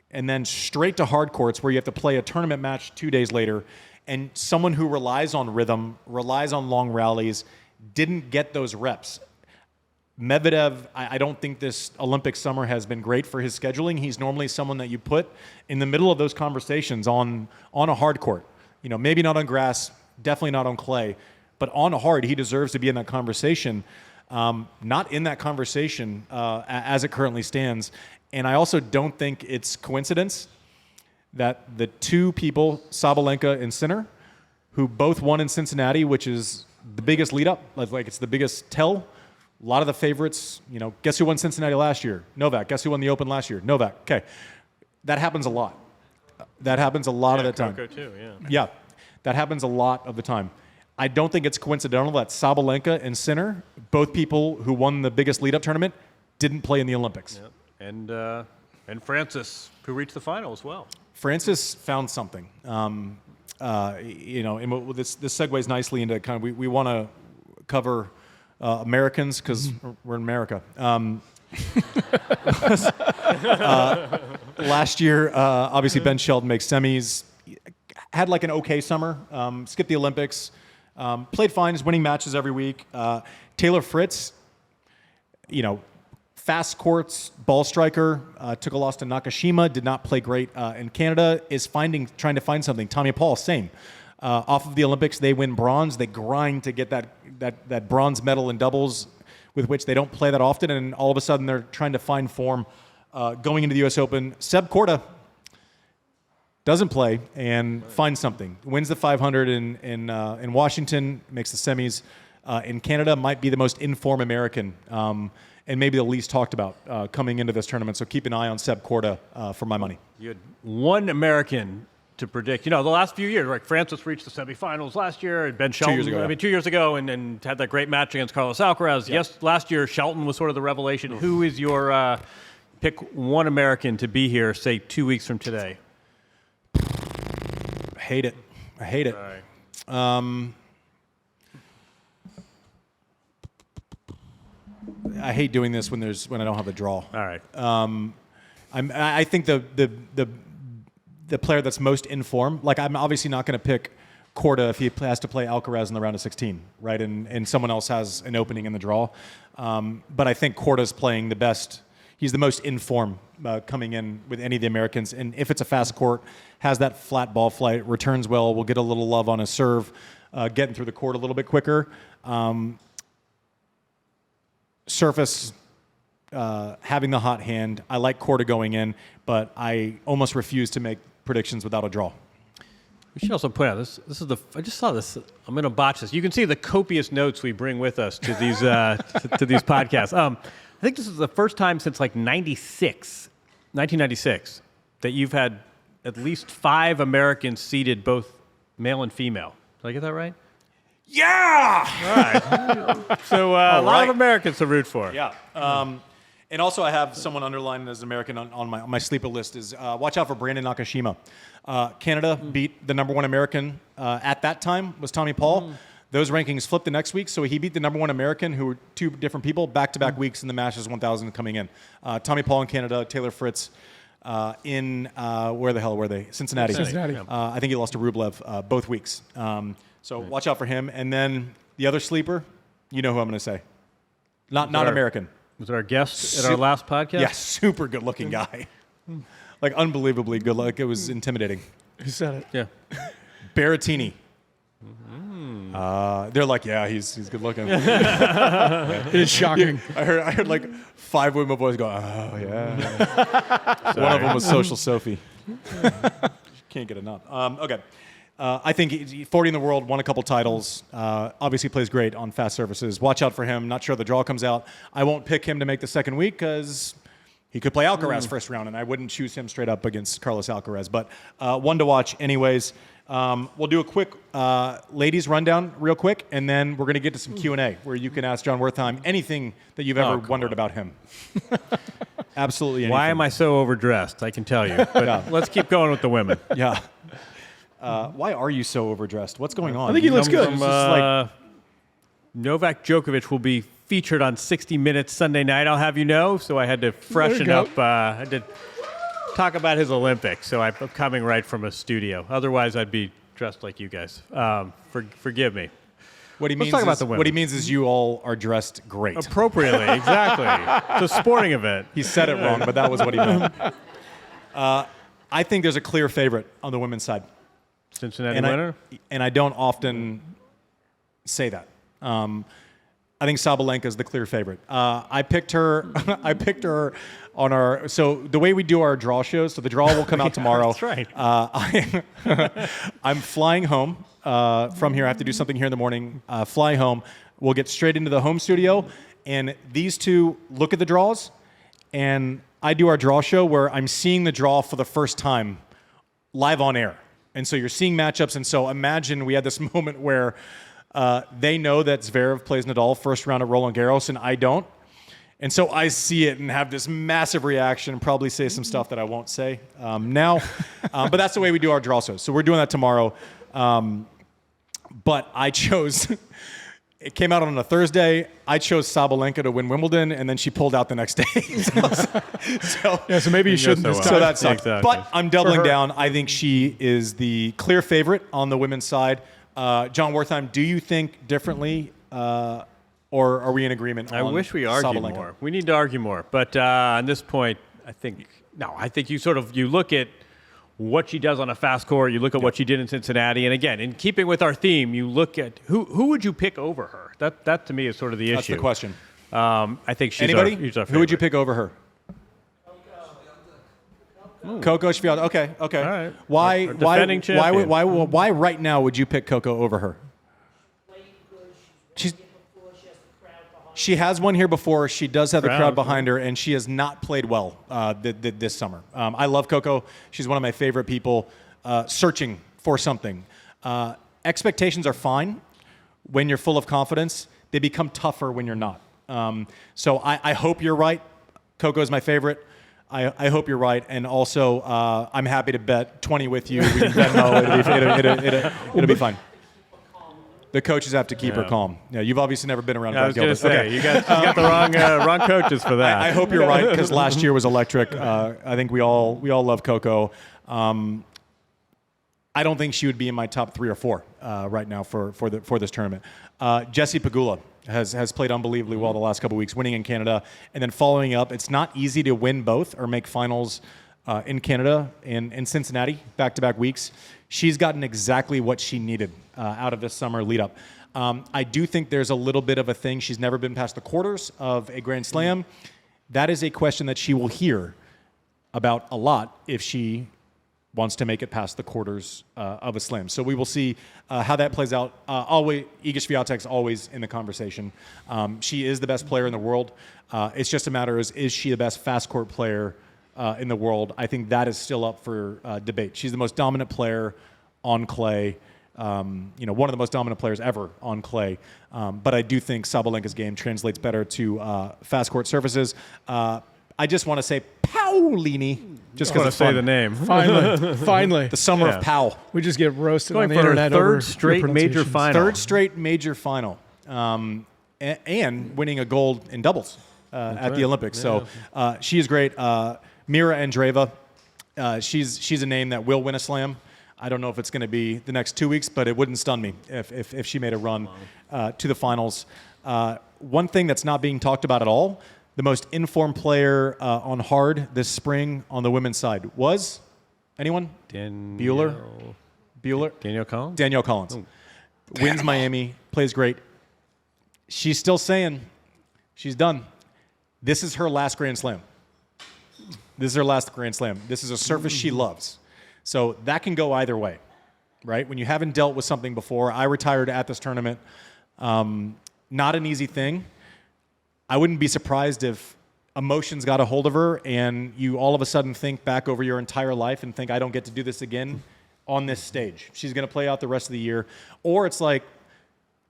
and then straight to hard courts where you have to play a tournament match 2 days later. And someone who relies on rhythm, relies on long rallies, didn't get those reps. Medvedev, I don't think this Olympic summer has been great for his scheduling. He's normally someone that you put in the middle of those conversations on a hard court. Maybe not on grass, definitely not on clay, but on hard, he deserves to be in that conversation. Not in that conversation as it currently stands. And I also don't think it's coincidence that the 2 people, Sabalenka and Sinner, who both won in Cincinnati, which is the biggest lead up, like it's the biggest tell. A lot of the favorites, guess who won Cincinnati last year? Novak. Guess who won the Open last year? Novak. Okay. That happens a lot. That happens a lot of the time. Coco too, Yeah. That happens a lot of the time. I don't think it's coincidental that Sabalenka and Sinner, both people who won the biggest lead-up tournament, didn't play in the Olympics. Yep. And Francis, who reached the final as well. Francis found something. And this segues nicely into kind of we want to cover Americans because we're in America. Last year, obviously Ben Shelton makes semis. Had like an okay summer. Skipped the Olympics. Played fine, is winning matches every week. Taylor Fritz, fast courts, ball striker, took a loss to Nakashima, did not play great in Canada, is trying to find something. Tommy Paul, same. Off of the Olympics, they win bronze. They grind to get that bronze medal in doubles, with which they don't play that often, and all of a sudden they're trying to find form going into the U.S. Open. Seb Korda doesn't play and finds something. Wins the 500 in Washington, makes the semis in Canada, might be the most in-form American and maybe the least talked about coming into this tournament. So keep an eye on Seb Korda for my money. You had one American to predict. The last few years, like Francis reached the semifinals last year, and Ben Shelton. 2 years ago. 2 years ago, and had that great match against Carlos Alcaraz. Yeah. Yes, last year Shelton was sort of the revelation. Who is your pick one American to be here, say 2 weeks from today? I hate it. Right. I hate doing this when I don't have a draw. All right. I think the player that's most in form, like I'm obviously not going to pick Korda if he has to play Alcaraz in the round of 16, right? And someone else has an opening in the draw. But I think Korda's playing the best. He's the most in form coming in with any of the Americans. And if it's a fast court, has that flat ball flight, returns well, will get a little love on his serve, getting through the court a little bit quicker. Surface, having the hot hand. I like Korda going in, but I almost refuse to make predictions without a draw. We should also point out this is I just saw this. I'm going to botch this. You can see the copious notes we bring with us to these to these podcasts. I think this is the first time since like 1996, that you've had at least 5 Americans seeded, both male and female. Did I get that right? Yeah! All right. So a lot of Americans to root for. Yeah. And also I have someone underlined as an American on my sleeper list is watch out for Brandon Nakashima. Canada beat the number 1 American at that time was Tommy Paul. Those rankings flipped the next week, so he beat the number 1 American, who were 2 different people, back-to-back weeks in the Masters 1000 coming in. Tommy Paul in Canada, Taylor Fritz in, where the hell were they? Cincinnati. I think he lost to Rublev both weeks. So watch out for him. And then the other sleeper, you know who I'm going to say. Not American. Was it our guest at our last podcast? Yeah, super good-looking guy. Like, unbelievably good. Like, it was intimidating. Who said it? Yeah. Berrettini. They're like, yeah, he's good looking. It is shocking. I heard like 5 women boys go, oh yeah. One of them was Social Sophie. Can't get enough. Okay. I think 40 in the world, won a couple titles. Obviously plays great on fast surfaces. Watch out for him. Not sure the draw comes out. I won't pick him to make the second week because he could play Alcaraz first round, and I wouldn't choose him straight up against Carlos Alcaraz. But one to watch anyways. We'll do a quick ladies rundown real quick, and then we're going to get to some Q&A where you can ask Jon Wertheim anything that you've ever wondered about him. Absolutely anything. Why am I so overdressed? I can tell you. But let's keep going with the women. Yeah. Why are you so overdressed? What's going on? I think he looks good. Novak Djokovic will be featured on 60 Minutes Sunday night, I'll have you know. So I had to freshen up. I had to talk about his Olympics. So I'm coming right from a studio. Otherwise, I'd be dressed like you guys. Forgive me. What he Let's means talk about is, the women. what he means is you all are dressed great. Appropriately, exactly. It's a sporting event. He said it wrong, but that was what he meant. I think there's a clear favorite on the women's side. Cincinnati winner? And I don't often say that. I think Sabalenka is the clear favorite. I picked her. I picked her on our. So the way we do our draw shows. So the draw will come out tomorrow. That's right. I'm flying home from here. I have to do something here in the morning. Fly home. We'll get straight into the home studio, and these two look at the draws, and I do our draw show where I'm seeing the draw for the first time live on air. And so you're seeing matchups, and so imagine we had this moment where they know that Zverev plays Nadal first round at Roland Garros, and I don't. And so I see it and have this massive reaction and probably say some stuff that I won't say now. But that's the way we do our draw shows. So we're doing that tomorrow. But I chose... It came out on a Thursday. I chose Sabalenka to win Wimbledon, and then she pulled out the next day. So maybe you shouldn't this time. So that sucks. Exactly. But I'm doubling down. I think she is the clear favorite on the women's side. Jon Wertheim, do you think differently, or are we in agreement I on wish we argued Sabalenka? more. We need to argue more. But on this point, I think you look at what she does on a fast court, you look at what she did in Cincinnati, and again, in keeping with our theme, you look at who would you pick over her? That to me is sort of the issue. That's the question. I think she's Anybody? She's our who would you favorite. pick over her? Coco Schiavone. Okay. All right. Why? Our defending champion. Why right now would you pick Coco over her? She has won here before. She does have the crowd behind her, and she has not played well this summer. I love Coco. She's one of my favorite people. searching for something. Expectations are fine when you're full of confidence. They become tougher when you're not. So I hope you're right. Coco is my favorite. I hope you're right. And also, I'm happy to bet 20 with you. We can Venmo. It'll be fine. The coaches have to keep her calm. Yeah, you've obviously never been around. I was going to say, you got the wrong coaches for that. I hope you're right, because last year was electric. I think we all love Coco. I don't think she would be in my top 3 or 4 right now for this tournament. Jessie Pegula has played unbelievably well the last couple of weeks, winning in Canada and then following up. It's not easy to win both or make finals in Canada and in Cincinnati back-to-back weeks. She's gotten exactly what she needed out of this summer lead-up. I do think there's a little bit of a thing. She's never been past the quarters of a Grand Slam. That is a question that she will hear about a lot if she wants to make it past the quarters of a slam. So we will see how that plays out. Always, Iga Swiatek's always in the conversation. She is the best player in the world. It's just a matter of, is she the best fast court player in the world? I think that is still up for debate. She's the most dominant player on clay. One of the most dominant players ever on clay. But I do think Sabalenka's game translates better to fast court surfaces. I just want to say Paulini, just because it's say fun. the name. Finally. The summer of Pau. We just get roasted Going on the for her internet third over straight your major pronunciations. final. Third straight major final. And winning a gold in doubles at the Olympics. Yeah. So she is great. Mira Andreeva, she's a name that will win a slam. I don't know if it's going to be the next 2 weeks, but it wouldn't stun me if she made a run to the finals. One thing that's not being talked about at all, the most informed player on hard this spring on the women's side was, anyone? Bueller? Danielle Collins? Danielle Collins. Wins Miami, plays great. She's still saying she's done. This is her last Grand Slam. This is her last Grand Slam. This is a surface she loves. So that can go either way, right? When you haven't dealt with something before, I retired at this tournament. Not an easy thing. I wouldn't be surprised if emotions got a hold of her and you all of a sudden think back over your entire life and think, I don't get to do this again on this stage. She's going to play out the rest of the year. Or it's like,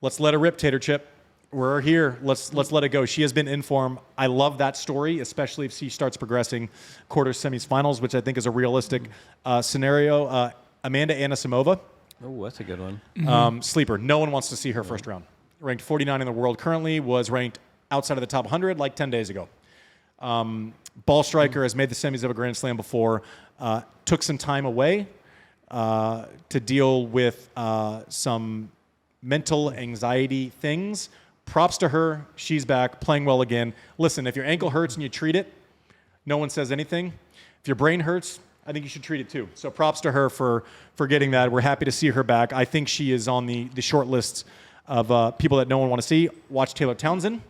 let's let her rip, Tater Chip. We're here. Let's let it go. She has been in form. I love that story, especially if she starts progressing quarters, semis, finals, which I think is a realistic scenario. Amanda Anisimova. Oh, that's a good one. Sleeper. No one wants to see her first round. Ranked 49 in the world currently, was ranked outside of the top 100 like 10 days ago. Ball striker, has made the semis of a Grand Slam before. Took some time away to deal with some mental anxiety things. Props to her. She's back, playing well again. Listen, if your ankle hurts and you treat it, no one says anything. If your brain hurts, I think you should treat it too. So props to her for getting that. We're happy to see her back. I think she is on the short list of people that no one want to see. Watch Taylor Townsend,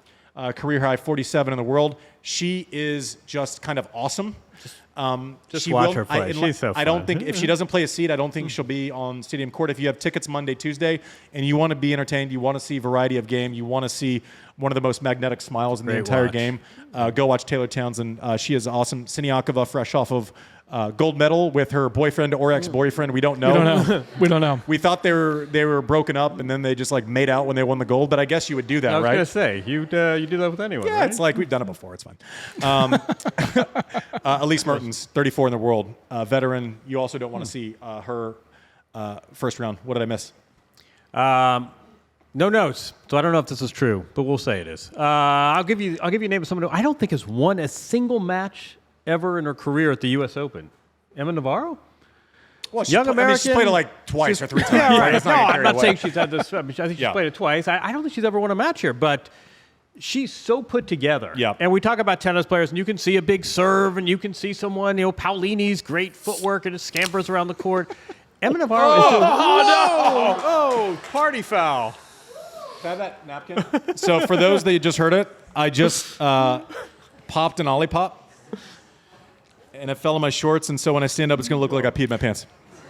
career high 47 in the world. She is just kind of awesome. Just watch her play. She's so fun. I don't think if she doesn't play a seed, I don't think she'll be on Stadium Court. If you have tickets Monday, Tuesday, and you want to be entertained, you want to see variety of game, you want to see one of the most magnetic smiles in the entire game, go watch Taylor Townsend. She is awesome. Siniakova, fresh off of gold medal with her boyfriend or ex-boyfriend. We don't know. We don't know. We thought they were broken up and then they just like made out when they won the gold. But I guess you would do that, right? I was going to say, you do that with anyone, yeah, right? it's like we've done it before. It's fine. Elise Mertens, 34 in the world, veteran. You also don't want to see her first round. What did I miss? No notes, so I don't know if this is true, but we'll say it is. I'll give you a name of someone who I don't think has won a single match ever in her career at the U.S. Open. Emma Navarro? Well, Young American. she's played it like twice or three times. Yeah, right? right. No, I'm not saying she's had this. I think she's Yeah. played it twice. I don't think she's ever won a match here, but she's so put together. Yeah. And we talk about tennis players, and you can see a big serve, and you can see someone, Paulini's great footwork and it scampers around the court. Emma Navarro is doing. Oh, party foul. Have that napkin. So for those that just heard it, I just popped an Olipop, and it fell in my shorts, and so when I stand up, it's going to look like I peed my pants.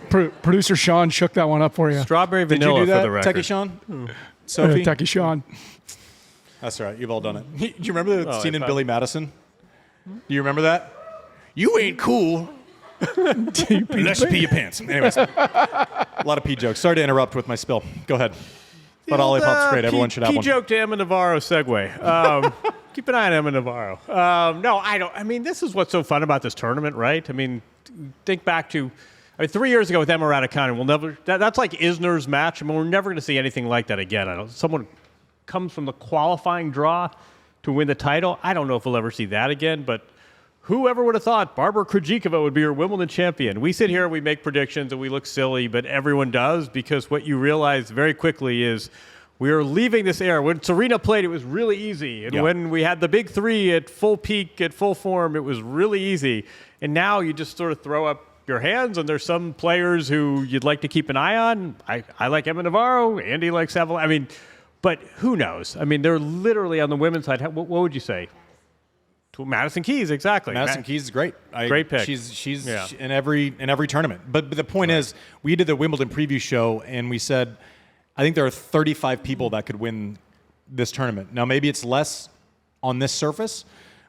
Producer Sean shook that one up for you. Strawberry Did vanilla you do that, for the record. Techie Sean? Sophie? Techie Sean. That's all right. You've all done it. Do you remember the scene in I Billy Madison? Do you remember that? You ain't cool. Let's pee your pants. Anyways, a lot of pee jokes. Sorry to interrupt with my spill. Go ahead. But Olipop's great. Everyone should have one. Key joke to Emma Navarro segue. Keep an eye on Emma Navarro. No, I don't. I mean, this is what's so fun about this tournament, right? I mean, think back to 3 years ago with Emma Raducanu. We'll never. That's like Isner's match. I mean, we're never going to see anything like that again. Someone comes from the qualifying draw to win the title. I don't know if we'll ever see that again, but whoever would have thought Barbara Krejcikova would be your Wimbledon champion? We sit here, we make predictions, and we look silly, but everyone does, because what you realize very quickly is we are leaving this era. When Serena played, it was really easy. And when we had the big three at full peak, at full form, it was really easy. And now you just sort of throw up your hands, and there's some players who you'd like to keep an eye on. I like Emma Navarro. Andy likes Evelyn. I mean, but who knows? I mean, they're literally on the women's side. What would you say? Madison Keys, exactly. Madison Keys is great. Great pick. She's in every tournament. But the point is, we did the Wimbledon preview show, and we said, I think there are 35 people that could win this tournament. Now, maybe it's less on this surface,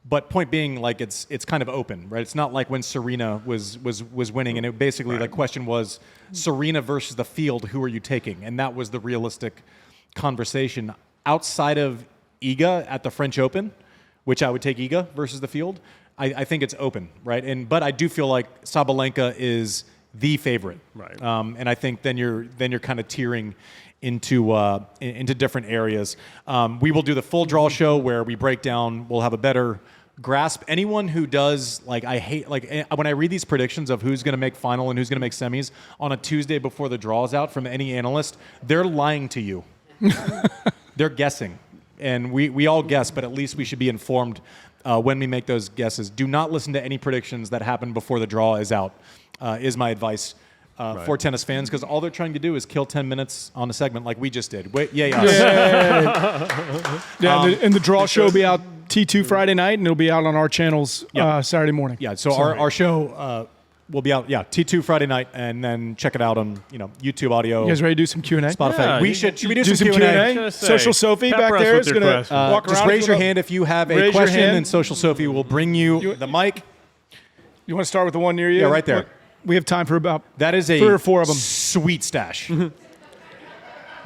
but point being, like, it's kind of open, right? It's not like when Serena was winning, and it basically the question was Serena versus the field. Who are you taking? And that was the realistic conversation. Outside of Iga at the French Open, which I would take Iga versus the field, I think it's open, right? But I do feel like Sabalenka is the favorite, right? And I think then you're kind of tiering into different areas. We will do the full draw show where we break down. We'll have a better grasp. Anyone who does, like, I hate, like, when I read these predictions of who's going to make final and who's going to make semis on a Tuesday before the draw is out from any analyst, they're lying to you. They're guessing. And we all guess, but at least we should be informed when we make those guesses. Do not listen to any predictions that happen before the draw is out, is my advice for tennis fans, because all they're trying to do is kill 10 minutes on a segment like we just did. Yay us. And the draw show will be out T2 Friday night, and it'll be out on our channels Saturday morning. Yeah, so our show will be out, T2 Friday night, and then check it out on YouTube audio. You guys ready to do some Q&A? Spotify. Yeah, should we do some Q&A? Social Sophie back there is going to walk around. Just raise your hand if you have a question, and Social Sophie will bring you the mic. You want to start with the one near you? Yeah, right there. We have time for about that is 3 or 4 of them. Sweet stash.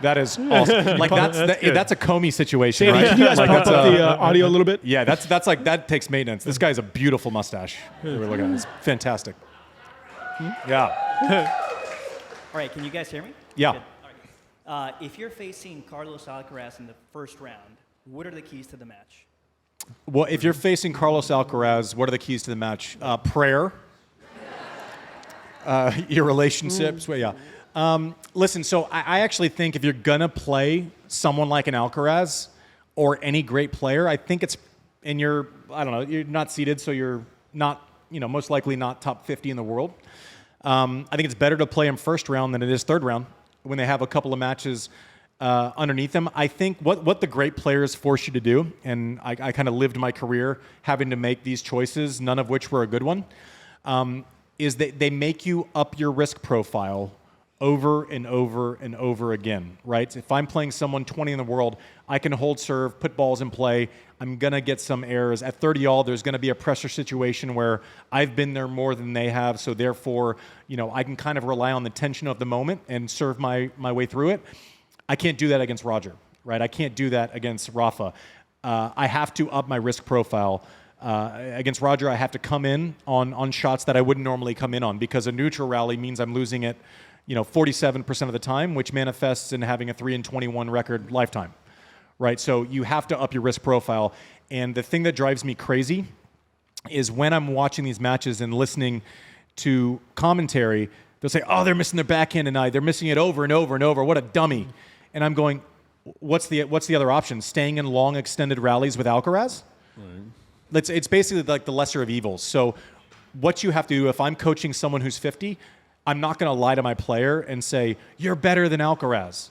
That is awesome. Like that's a Comey situation, Sandy, right? can you guys pump up the audio a little bit? Yeah, that's like, that takes maintenance. This guy's a beautiful mustache. We're looking at it. It's fantastic. Yeah. All right, can you guys hear me? Yeah. Good. All right. If you're facing Carlos Alcaraz in the first round, what are the keys to the match? Well, if you're facing Carlos Alcaraz, what are the keys to the match? Prayer. Your relationships. Well, yeah. Listen, so I actually think if you're going to play someone like an Alcaraz or any great player, I think it's, and you're not seeded, so you're not, most likely not top 50 in the world. I think it's better to play him first round than it is third round when they have a couple of matches underneath them. I think what the great players force you to do, and I kind of lived my career having to make these choices, none of which were a good one, is that they make you up your risk profile over and over and over again, right? If I'm playing someone 20 in the world, I can hold serve, put balls in play. I'm going to get some errors. At 30-all, there's going to be a pressure situation where I've been there more than they have, so therefore, I can kind of rely on the tension of the moment and serve my way through it. I can't do that against Roger, right? I can't do that against Rafa. I have to up my risk profile. Against Roger, I have to come in on shots that I wouldn't normally come in on, because a neutral rally means I'm losing it 47% of the time, which manifests in having a 3-21 record lifetime, right? So you have to up your risk profile. And the thing that drives me crazy is when I'm watching these matches and listening to commentary, they'll say, oh, they're missing their backhand tonight. They're missing it over and over and over. What a dummy. And I'm going, what's the other option? Staying in long, extended rallies with Alcaraz? Right. It's basically like the lesser of evils. So what you have to do, if I'm coaching someone who's 50, I'm not going to lie to my player and say, you're better than Alcaraz.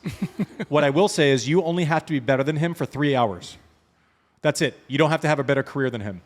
What I will say is you only have to be better than him for 3 hours. That's it. You don't have to have a better career than him.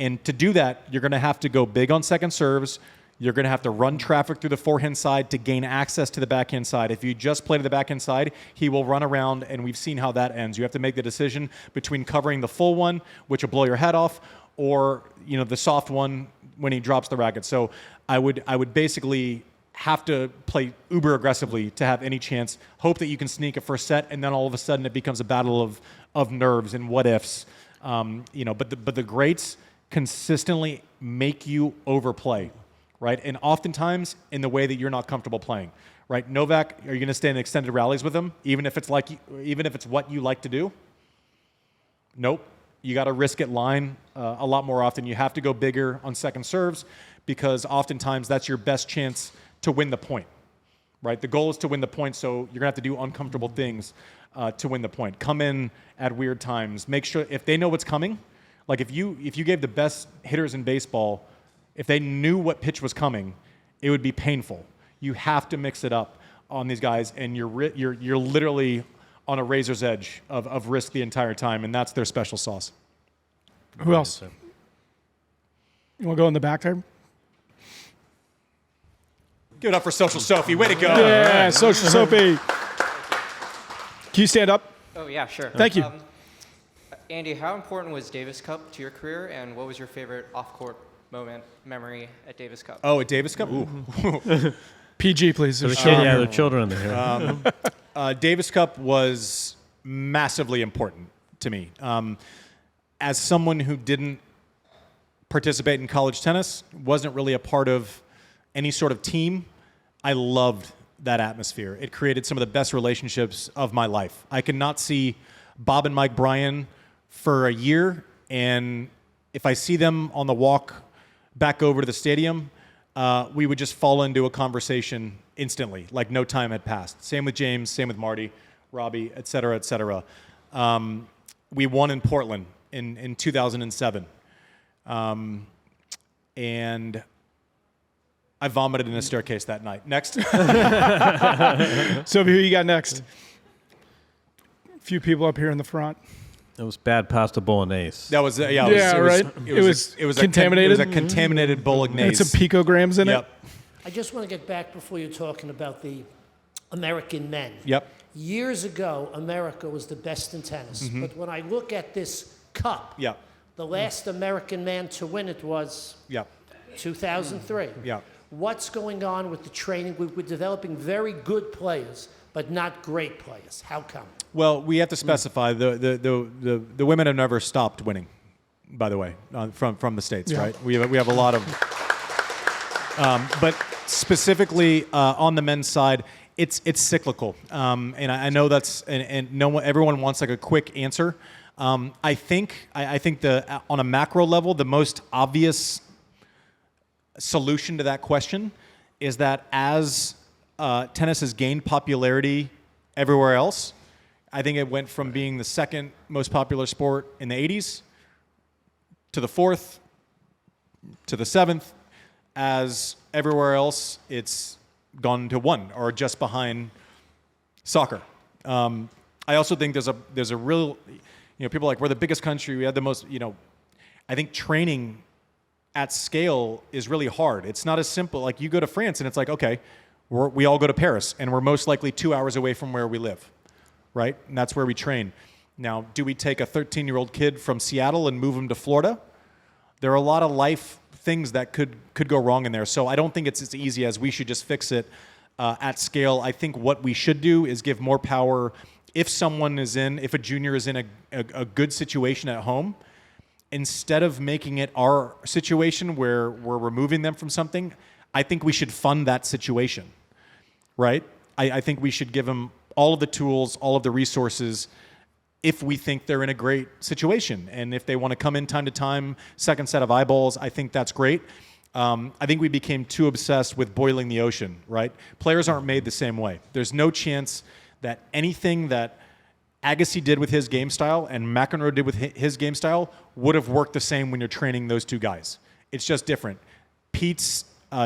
And to do that, you're going to have to go big on second serves. You're going to have to run traffic through the forehand side to gain access to the backhand side. If you just play to the backhand side, he will run around, and we've seen how that ends. You have to make the decision between covering the full one, which will blow your head off, or the soft one when he drops the racket. So I would basically have to play uber aggressively to have any chance. Hope that you can sneak a first set, and then all of a sudden it becomes a battle of nerves and what ifs. But the greats consistently make you overplay, right? And oftentimes in the way that you're not comfortable playing, right? Novak, are you going to stay in extended rallies with him, even if it's what you like to do? Nope. You got to risk it line a lot more often. You have to go bigger on second serves because oftentimes that's your best chance to win the point, right? The goal is to win the point, so you're going to have to do uncomfortable things to win the point. Come in at weird times. Make sure if they know what's coming, like if you gave the best hitters in baseball, if they knew what pitch was coming, it would be painful. You have to mix it up on these guys, and you're literally on a razor's edge of risk the entire time, and that's their special sauce. Who else? You want to go in the back there? Give it up for Social Sophie. Way to go. Yeah, Social Sophie. Can you stand up? Oh, yeah, sure. Thank you. Andy, how important was Davis Cup to your career, and what was your favorite off-court memory at Davis Cup? Oh, at Davis Cup? Ooh. PG, please. The children in there. Davis Cup was massively important to me. As someone who didn't participate in college tennis, wasn't really a part of any sort of team, I loved that atmosphere. It created some of the best relationships of my life. I could not see Bob and Mike Bryan for a year, and if I see them on the walk back over to the stadium, we would just fall into a conversation instantly, like no time had passed. Same with James, same with Marty, Robbie, et cetera, et cetera. We won in Portland in 2007. And I vomited in a staircase that night. Next. So who you got next? A few people up here in the front. That was bad pasta bolognese. That was Right. It was contaminated. It was a contaminated bolognese. And some picograms in Yep. it. I just want to get back before you're talking about the American men. Yep. Years ago, America was the best in tennis. But when I look at this cup, Yep. the last American man to win it was Yep. 2003. Yep. What's going on with the training? We're developing very good players, but not great players. How come? Well, we have to specify the women have never stopped winning. By the way, from the States, Yeah. right? We have a lot of, but specifically on the men's side, it's cyclical, and I know that's and no one, everyone wants like a quick answer. I think on a macro level, the most obvious solution to that question is that as tennis has gained popularity everywhere else, I think it went from being the second most popular sport in the 80s to the fourth to the seventh. As everywhere else, it's gone to one or just behind soccer. I also think there's a real, people are like, we're the biggest country, we have the most, I think training at scale is really hard. It's not as simple. Like you go to France and it's like, okay, we all go to Paris and we're most likely 2 hours away from where we live, right? And that's where we train. Now, do we take a 13-year-old kid from Seattle and move him to Florida? There are a lot of life things that could go wrong in there. So I don't think it's as easy as we should just fix it at scale. I think what we should do is give more power. If a junior is in a good situation at home, instead of making it our situation where we're removing them from something, I think we should fund that situation, right? I think we should give them all of the tools, all of the resources, if we think they're in a great situation. And if they want to come in time to time, second set of eyeballs, I think that's great. I think we became too obsessed with boiling the ocean, right? Players aren't made the same way. There's no chance that anything that Agassi did with his game style and McEnroe did with his game style would have worked the same when you're training those two guys. It's just different. Pete's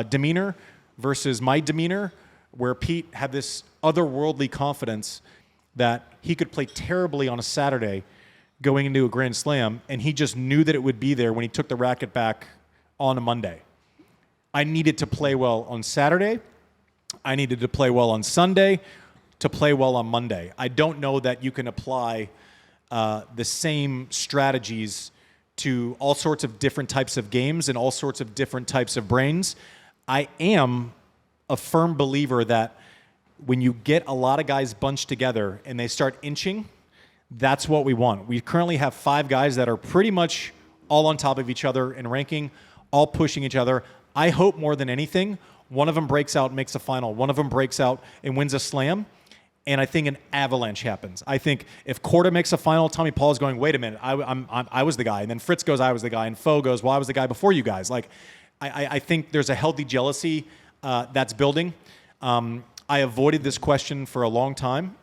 demeanor versus my demeanor, where Pete had this otherworldly confidence that he could play terribly on a Saturday going into a Grand Slam, and he just knew that it would be there when he took the racket back on a Monday. I needed to play well on Saturday. I needed to play well on Sunday to play well on Monday. I don't know that you can apply the same strategies to all sorts of different types of games and all sorts of different types of brains. I am a firm believer that when you get a lot of guys bunched together and they start inching, that's what we want. We currently have 5 guys that are pretty much all on top of each other in ranking, all pushing each other. I hope more than anything, one of them breaks out and makes a final. One of them breaks out and wins a slam. And I think an avalanche happens. I think if Korda makes a final, Tommy Paul is going, wait a minute, I was the guy. And then Fritz goes, I was the guy. And Foe goes, well, I was the guy before you guys. Like, I think there's a healthy jealousy that's building. I avoided this question for a long time.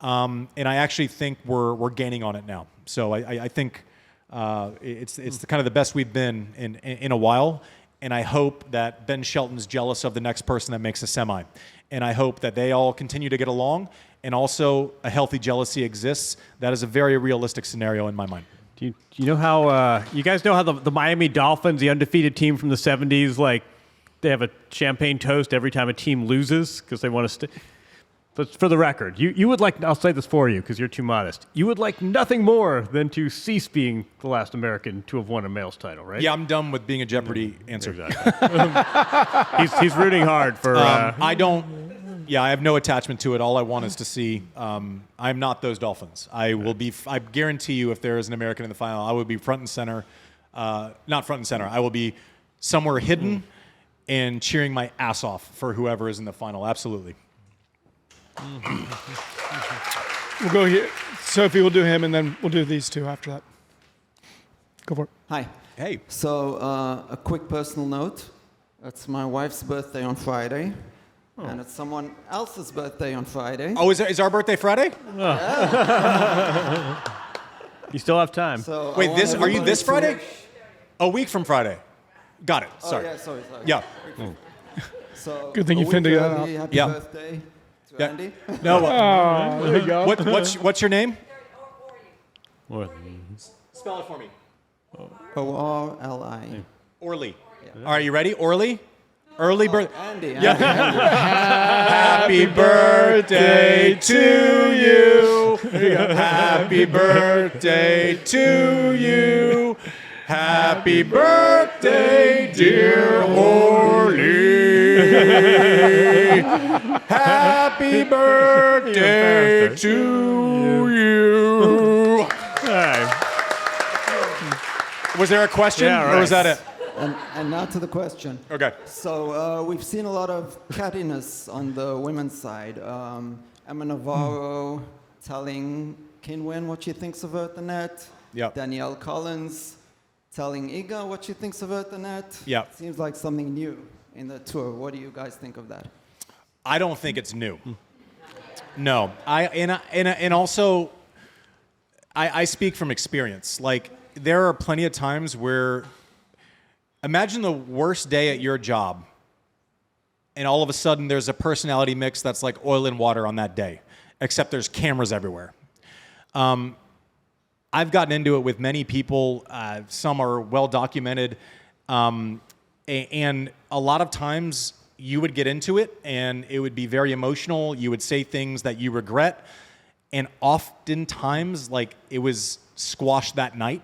And I actually think we're gaining on it now. So I think it's kind of the best we've been in a while. And I hope that Ben Shelton's jealous of the next person that makes a semi. And I hope that they all continue to get along, and also a healthy jealousy exists. That is a very realistic scenario in my mind. Do you know how you guys know how the Miami Dolphins, the undefeated team from the 70s, like they have a champagne toast every time a team loses because they want to stay? But for the record, you would like, I'll say this for you because you're too modest, you would like nothing more than to cease being the last American to have won a male's title, right? Yeah, I'm done with being a Jeopardy answer. Exactly. he's rooting hard for... I have no attachment to it. All I want is to see, I'm not those Dolphins. I guarantee you if there is an American in the final, I will be front and center, not front and center. I will be somewhere hidden and cheering my ass off for whoever is in the final. Absolutely. We'll go here. Sophie will do him, and then we'll do these two after that. Go for it. Hi. Hey. So, a quick personal note. It's my wife's birthday on Friday, and it's someone else's birthday on Friday. Oh, is our birthday Friday? You still have time. So Wait, are you this Friday? A week from Friday. Got it. Sorry. Oh, yeah, sorry. Yeah. So, Good thing you figured that out. Happy Yeah. birthday to Yeah. Andy. No. There you go. What's your name? What? Spell it for me. O-R-L-I. Orly. All right, you ready? Orly? Early birthday. Andy. Yeah. Happy birthday to you. Happy birthday to you. Happy birthday, dear Orly. Happy birthday to you. Was there a question, or was that it? And now to the question. Okay. So we've seen a lot of cattiness on the women's side. Emma Navarro telling Kinwin what she thinks of her at the net. Yep. Danielle Collins telling Iga what she thinks of her at the net. Yep. Seems like something new in the tour. What do you guys think of that? I don't think it's new. No. And also, I speak from experience. Like, there are plenty of times where, imagine the worst day at your job, and all of a sudden there's a personality mix that's like oil and water on that day, except there's cameras everywhere. I've gotten into it with many people. Some are well documented. And a lot of times you would get into it and it would be very emotional. You would say things that you regret. And oftentimes, like, it was squashed that night.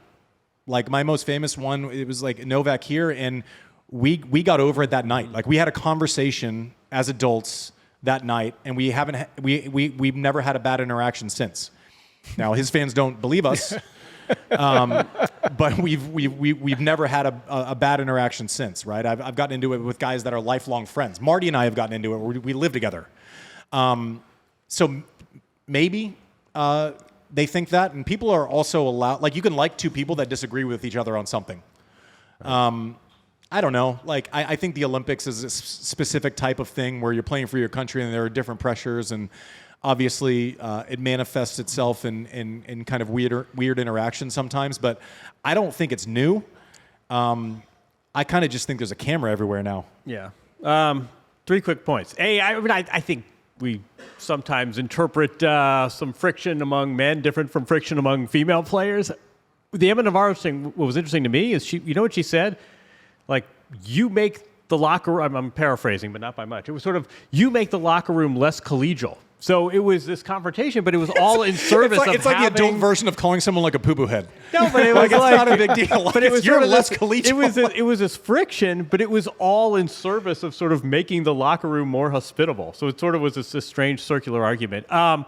Like, my most famous one, it was like Novak here, and we got over it that night. Like, we had a conversation as adults that night, and we've never had a bad interaction since. Now, his fans don't believe us, but we've never had a bad interaction since, right? I've gotten into it with guys that are lifelong friends. Marty and I have gotten into it. We live together. So maybe they think that, and people are also allowed. Like, you can like two people that disagree with each other on something. I don't know. Like, I think the Olympics is a specific type of thing where you're playing for your country, and there are different pressures, and obviously it manifests itself in kind of weird interactions sometimes. But I don't think it's new. I kind of just think there's a camera everywhere now. Yeah. 3 quick points. I think we sometimes interpret some friction among men different from friction among female players. The Emma Navarro thing, what was interesting to me is you know what she said? Like, you make the locker room, I'm paraphrasing, but not by much. It was sort of, you make the locker room less collegial. So it was this confrontation, but it was all in service It's like the adult version of calling someone like a poo-poo head. No, but it was Like, it's not a big deal. Like, But it was you're sort of less this- collegial. It was this friction, but it was all in service of sort of making the locker room more hospitable. So it sort of was this strange circular argument. And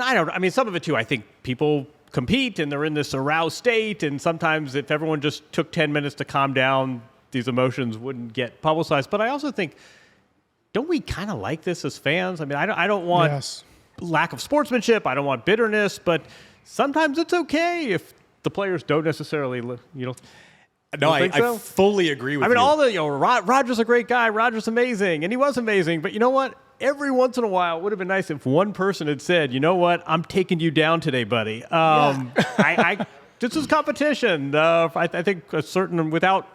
I mean, some of it too, I think people compete and they're in this aroused state. And sometimes if everyone just took 10 minutes to calm down, these emotions wouldn't get publicized. But I also think, don't we kind of like this as fans? I mean, I don't want Yes. lack of sportsmanship. I don't want bitterness, but sometimes it's okay if the players don't necessarily, No, don't think so? I fully agree with I mean, you. all the, Roger's a great guy. Roger's amazing. And he was amazing. But you know what? Every once in a while, it would have been nice if one person had said, you know what? I'm taking you down today, buddy. This is competition. I think a certain, without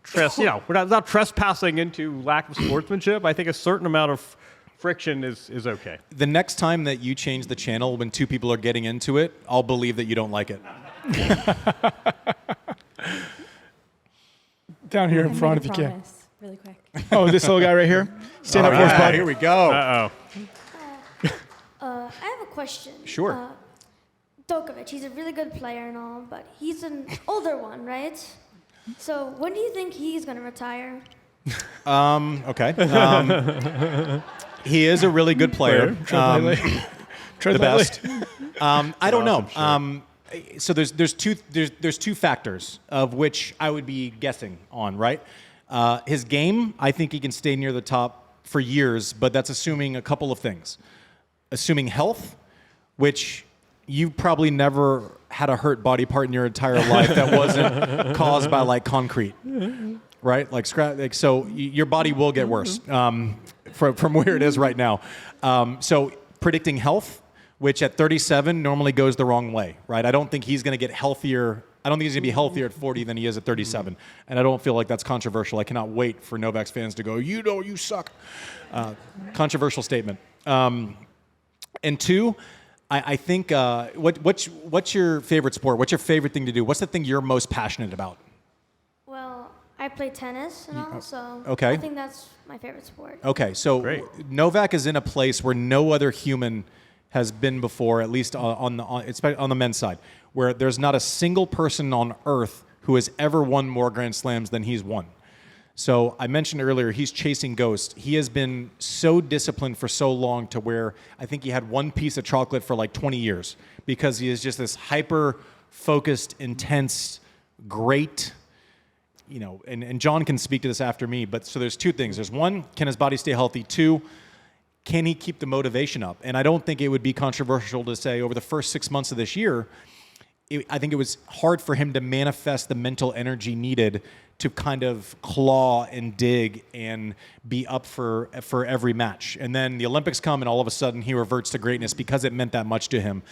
trespassing into lack of sportsmanship, I think a certain amount of friction is okay. The next time that you change the channel when two people are getting into it, I'll believe that you don't like it. Down here in I front, if made you a can. promise, really quick. Oh, this little guy right here? Stand up for us, bud. Here we go. Uh-oh. I have a question. Sure. Djokovic, he's a really good player and all, but he's an older one, right? So when do you think he's going to retire? Okay. He is a really good player. Tread lightly. Tread The lightly. best. I don't know. So there's two factors of which I would be guessing on, right? His game, I think he can stay near the top for years, but that's assuming a couple of things. Assuming health, which you probably never had a hurt body part in your entire life that wasn't caused by like concrete, right? Like so your body will get worse from where it is right now. So predicting health, which at 37 normally goes the wrong way, right? I don't think he's going to get healthier. I don't think he's going to be healthier at 40 than he is at 37. And I don't feel like that's controversial. I cannot wait for Novak's fans to go, you suck. Controversial statement. And two, I think, what's your favorite sport? What's your favorite thing to do? What's the thing you're most passionate about? Well, I play tennis and all, so okay. I think that's my favorite sport. Okay, so Great. Novak is in a place where no other human has been before, at least on the men's side, where there's not a single person on earth who has ever won more Grand Slams than he's won. So I mentioned earlier, he's chasing ghosts. He has been so disciplined for so long to where I think he had one piece of chocolate for like 20 years because he is just this hyper-focused, intense, great, and John can speak to this after me, but so there's two things. There's one, can his body stay healthy? Two, can he keep the motivation up? And I don't think it would be controversial to say over the first 6 months of this year, I think it was hard for him to manifest the mental energy needed to kind of claw and dig and be up for every match. And then the Olympics come and all of a sudden he reverts to greatness because it meant that much to him.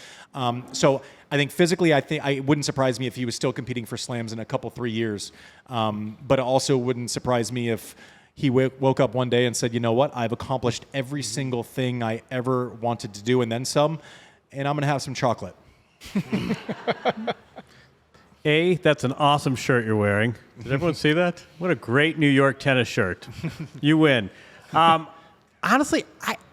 So I think physically, it wouldn't surprise me if he was still competing for slams in a couple, 3 years. But it also wouldn't surprise me if he woke up one day and said, you know what, I've accomplished every single thing I ever wanted to do and then some, and I'm going to have some chocolate. That's an awesome shirt you're wearing. Did everyone see that? What a great New York tennis shirt. You win. Honestly,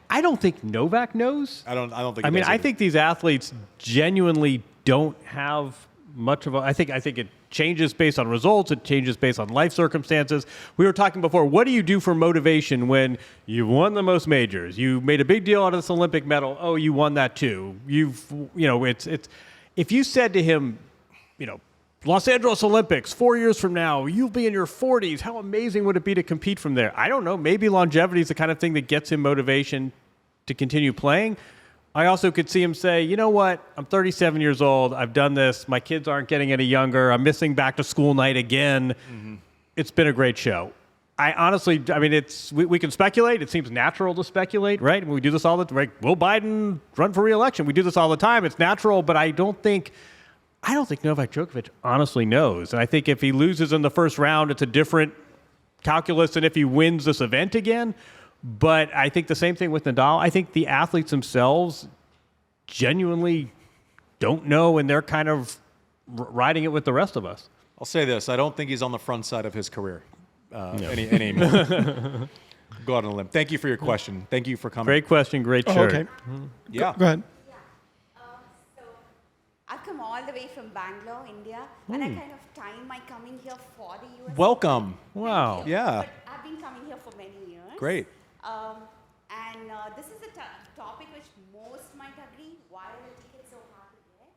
I don't think Novak knows. I don't think. I mean, does I either. think these athletes genuinely don't have much of a. I think it changes based on results. It changes based on life circumstances. We were talking before. What do you do for motivation when you've won the most majors? You made a big deal out of this Olympic medal. Oh, you won that too. It's. If you said to him, Los Angeles Olympics, 4 years from now, you'll be in your 40s. How amazing would it be to compete from there? I don't know. Maybe longevity is the kind of thing that gets him motivation to continue playing. I also could see him say, you know what? I'm 37 years old. I've done this. My kids aren't getting any younger. I'm missing back to school night again. Mm-hmm. It's been a great show. I honestly, we can speculate. It seems natural to speculate, right? We do this all the time. Right? Will Biden run for re-election? We do this all the time. It's natural, but I don't think Novak Djokovic honestly knows. And I think if he loses in the first round, it's a different calculus than if he wins this event again. But I think the same thing with Nadal. I think the athletes themselves genuinely don't know, and they're kind of riding it with the rest of us. I'll say this. I don't think he's on the front side of his career anymore. go out on a limb. Thank you for your question. Thank you for coming. Great question, great shirt. Okay. Yeah. Go ahead. So I've come all the way from Bangalore, India, and I kind of timed my coming here for the US. Welcome. Wow. Yeah. But I've been coming here for many years. Great. This is a topic which most might agree. Why are the tickets so hard to get?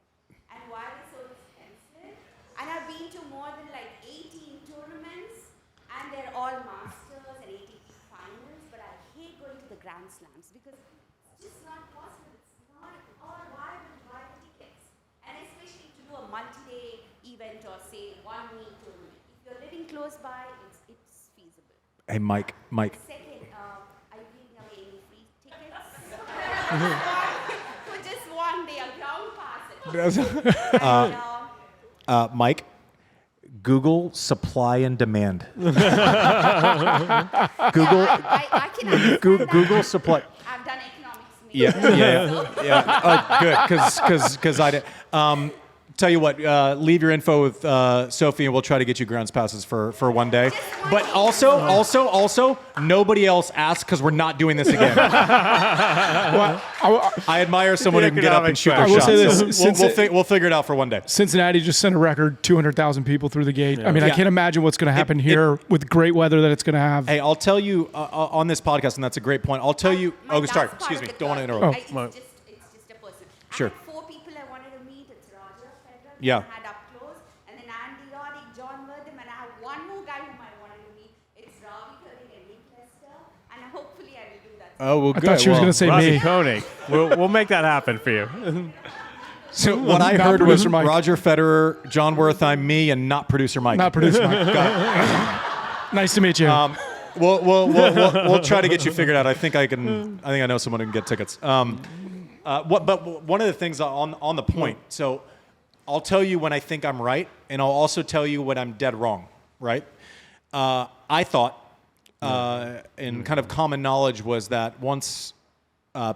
And why are they so expensive? And I've been to more than like 18 tournaments, and they're all Masters and ATP finals, but I hate going to the Grand Slams because it's just not possible. It's not all viable to buy the tickets. And especially to do a multi-day event or say 1 week tournament. If you're living close by, it's feasible. Hey, Mike. Second, are you giving away any free tickets? For just 1 day, a ground pass. Mike, Google supply and demand. Google I can understand Google that. supply. I've done economics major. Yeah. Oh, good, because I did. Tell you what, leave your info with Sophie, and we'll try to get you grounds passes for 1 day. But also, nobody else asked because we're not doing this again. Well, I admire someone who can get up and shoot their I will shots. say this, So we'll figure it out for 1 day. Cincinnati just sent a record 200,000 people through the gate. I mean, I can't imagine what's going to happen here with great weather that it's going to have. Hey, I'll tell you on this podcast, and that's a great point. I'll tell you. My Sorry, last excuse part me. of the Don't want to club, interrupt. It's just a person. Sure. I had 4 people I wanted to meet. It's Roger Federer. Yeah. I had up close, and then Andy Roddick, Jon Wertheim, and I have one more guy whom I wanted to meet. It's Robbie Koenig and Nick Lester, and hopefully I will do that. Oh, well, I good. thought she was going to say Robbie me. Koenig. We'll make that happen for you. So what I Not heard was producer Mike. Roger Federer, Jon Wertheim, me, and not producer Mike. Not producer Mike. Nice to meet you. We'll try to get you figured out. I think I know someone who can get tickets. But one of the things on the point. So I'll tell you when I think I'm right, and I'll also tell you when I'm dead wrong. Right? I thought, and kind of common knowledge was that once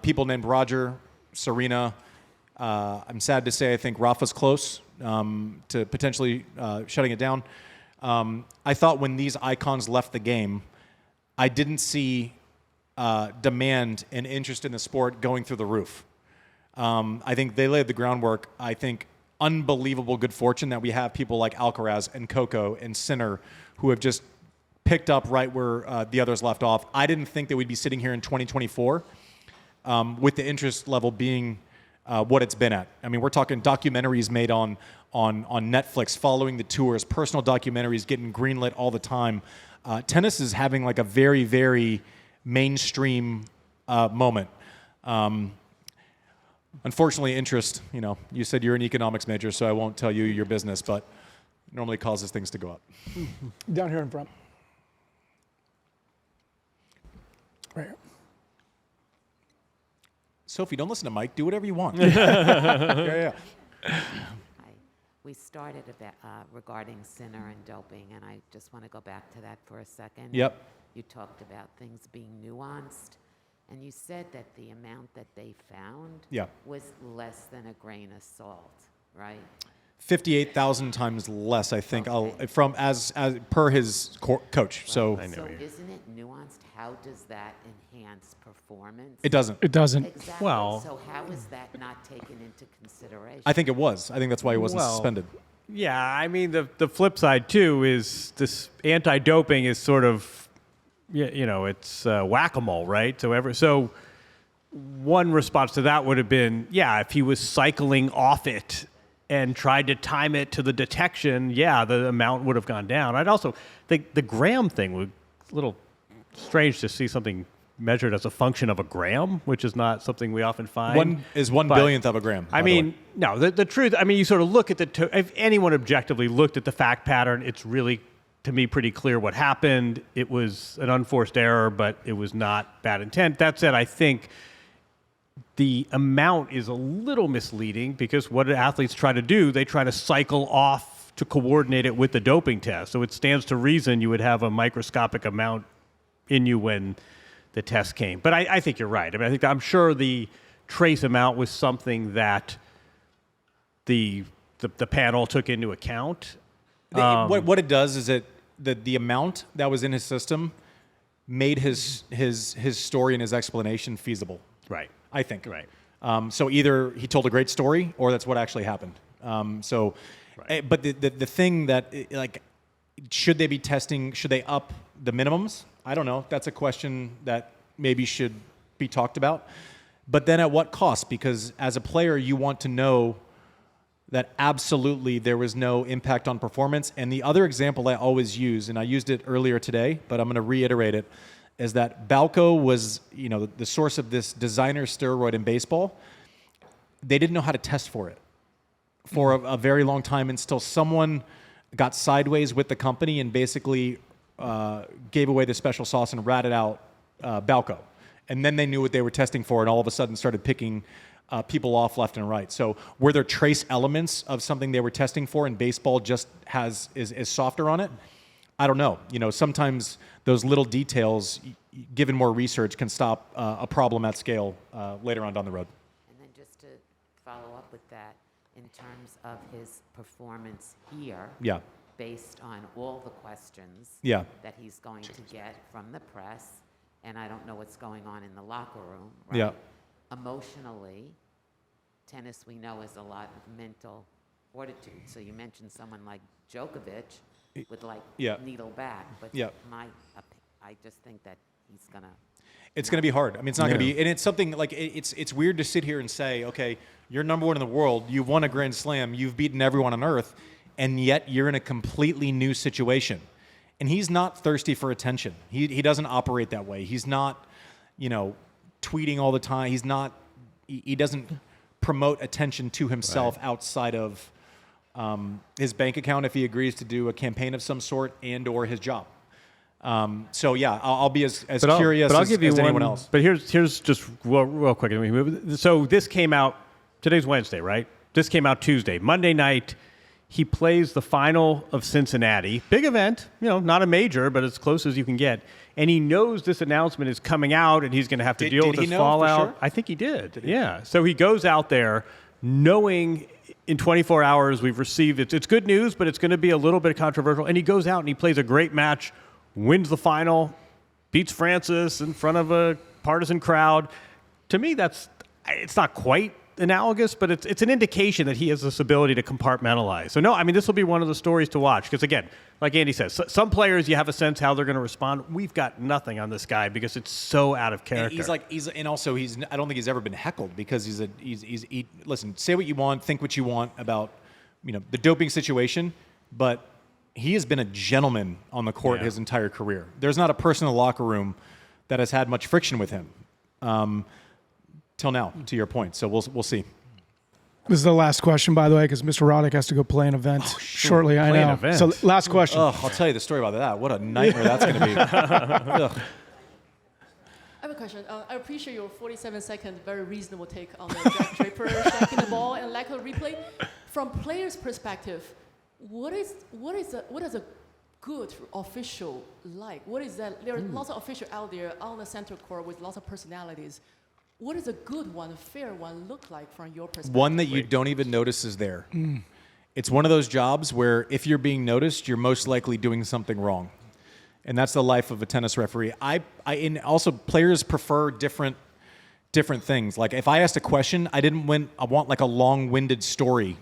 people named Roger, Serena. I'm sad to say I think Rafa's close to potentially shutting it down. I thought when these icons left the game, I didn't see demand and interest in the sport going through the roof. I think they laid the groundwork. I think unbelievable good fortune that we have people like Alcaraz and Coco and Sinner who have just picked up right where the others left off. I didn't think that we'd be sitting here in 2024 with the interest level being what it's been at. I mean, we're talking documentaries made on Netflix, following the tours, personal documentaries getting greenlit all the time. Tennis is having like a very, very mainstream moment. Unfortunately, interest, you said you're an economics major, so I won't tell you your business, but it normally causes things to go up. Down here in front. Right here. Sophie, don't listen to Mike. Do whatever you want. Yeah. We started regarding Sinner and doping, and I just want to go back to that for a second. Yep. You talked about things being nuanced, and you said that the amount that they found was less than a grain of salt, right? 58,000 times less, I think, from as per his coach. Right. So isn't it nuanced? How does that enhance performance? It doesn't. It doesn't. Exactly. Well- So how is that not taken into consideration? I think it was. I think that's why he wasn't suspended. Yeah, I mean, the flip side, too, is this anti-doping is sort of, it's whack-a-mole, right? So one response to that would have been, if he was cycling off it and tried to time it to the detection, the amount would have gone down. I'd also think the gram thing was a little strange to see something measured as a function of a gram, which is not something we often find. One is 1 billionth of a gram. I mean, no, the truth, you sort of look at if anyone objectively looked at the fact pattern, it's really, to me, pretty clear what happened. It was an unforced error, but it was not bad intent. That said, I think the amount is a little misleading because what athletes try to do, they try to cycle off to coordinate it with the doping test. So it stands to reason you would have a microscopic amount in you when the test came. But I think you're right. I'm sure the trace amount was something that the panel took into account. What it does is that the amount that was in his system made his story and his explanation feasible. Right. I think. Right. So either he told a great story or that's what actually happened. But the thing that, like, should they be testing, should they up the minimums? I don't know. That's a question that maybe should be talked about. But then at what cost? Because as a player, you want to know that absolutely there was no impact on performance. And the other example I always use, and I used it earlier today, but I'm going to reiterate it, is that Balco was, the source of this designer steroid in baseball. They didn't know how to test for it for a very long time until someone got sideways with the company and basically gave away the special sauce and ratted out Balco. And then they knew what they were testing for and all of a sudden started picking people off left and right. So were there trace elements of something they were testing for and baseball just is softer on it? I don't know. Sometimes those little details, given more research, can stop a problem at scale later on down the road. And then just to follow up with that, in terms of his performance here, based on all the questions that he's going to get from the press, and I don't know what's going on in the locker room, right? Yeah. Emotionally, tennis we know is a lot of mental fortitude. So you mentioned someone like Djokovic would needle back, but I just think that he's gonna. It's going to be hard. I mean, it's not going to be, and it's something like it's weird to sit here and say, okay, you're number one in the world, you've won a Grand Slam, you've beaten everyone on earth, and yet you're in a completely new situation. And he's not thirsty for attention. He doesn't operate that way. He's not, tweeting all the time. He doesn't promote attention to himself outside of his bank account if he agrees to do a campaign of some sort and or his job. I'll be as curious as anyone else. But here's just real quick. So this came out, today's Wednesday, right? This came out Tuesday. Monday night, he plays the final of Cincinnati. Big event, not a major, but as close as you can get. And he knows this announcement is coming out and he's going to have to deal with this fallout. Sure? I think he did. Yeah. So he goes out there knowing in 24 hours we've received it. It's good news, but it's going to be a little bit controversial. And he goes out and he plays a great match, wins the final, beats Francis in front of a partisan crowd. To me, it's not quite analogous, but it's an indication that he has this ability to compartmentalize. So no, I mean, this will be one of the stories to watch because, again, like Andy says, some players you have a sense how they're going to respond. We've got nothing on this guy because it's so out of character. I don't think he's ever been heckled because listen, say what you want, think what you want about the doping situation, but he has been a gentleman on the court his entire career. There's not a person in the locker room that has had much friction with him till now, to your point. So we'll see. This is the last question, by the way, because Mr. Roddick has to go play an event shortly. I know. Event. So last question. I'll tell you the story about that. What a nightmare that's going to be. I have a question. I appreciate your 47-second, very reasonable take on the Jack Draper shaking the ball and lack of replay. From players' perspective, what is a good official like? What is that? There are lots of officials out there on the center court with lots of personalities. What does a good one, a fair one, look like from your perspective? One that you don't even notice is there. It's one of those jobs where if you're being noticed, you're most likely doing something wrong. And that's the life of a tennis referee. And also players prefer different things. Like if I asked a question, I want like a long-winded story.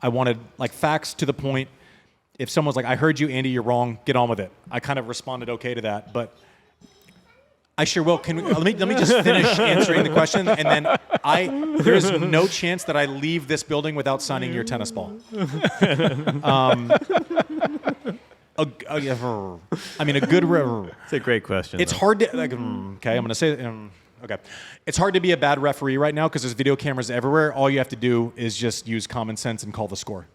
I wanted like facts to the point. If someone's like, I heard you, Andy, you're wrong, get on with it. I kind of responded okay to that, but I sure will. Let me just finish answering the question, and then there is no chance that I leave this building without signing your tennis ball. I mean, a good. It's a great question. It's hard to. Okay, I'm going to say. Okay, it's hard to be a bad referee right now because there's video cameras everywhere. All you have to do is just use common sense and call the score.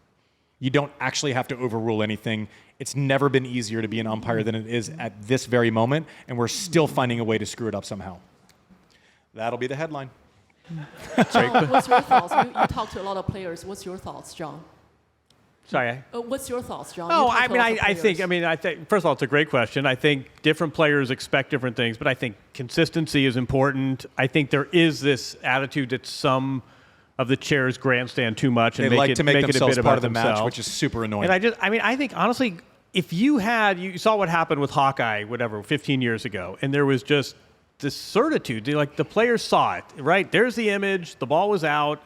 You don't actually have to overrule anything. It's never been easier to be an umpire than it is at this very moment, and we're still finding a way to screw it up somehow. That'll be the headline. What's your thoughts? You talk to a lot of players. What's your thoughts, Jon? Sorry. What's your thoughts, Jon? I think, first of all, it's a great question. I think different players expect different things, but I think consistency is important. I think there is this attitude that some of the chairs grandstand too much and they like to make it a themselves bit part about of the match, themselves. which is super annoying. And I think honestly, if you saw what happened with Hawkeye, whatever, 15 years ago, and there was just this certitude, like the players saw it, right? There's the image, the ball was out.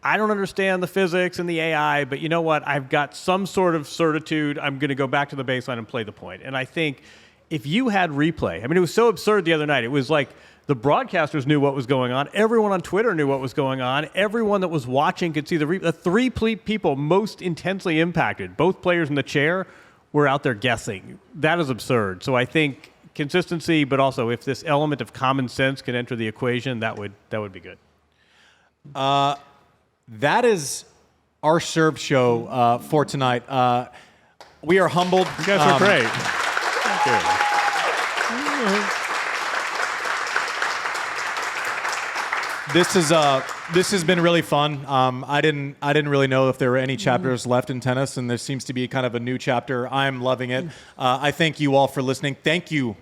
I don't understand the physics and the AI, but you know what? I've got some sort of certitude. I'm going to go back to the baseline and play the point. And I think if you had replay, I mean, it was so absurd the other night. It was like the broadcasters knew what was going on. Everyone on Twitter knew what was going on. Everyone that was watching could see the three people most intensely impacted, both players in the chair, were out there guessing. That is absurd. So I think consistency, but also if this element of common sense can enter the equation, that would be good. That is our served show for tonight. We are humbled. You guys are great. Thank you. This has been really fun. I didn't really know if there were any chapters left in tennis, and there seems to be kind of a new chapter. I'm loving it. I thank you all for listening. Thank you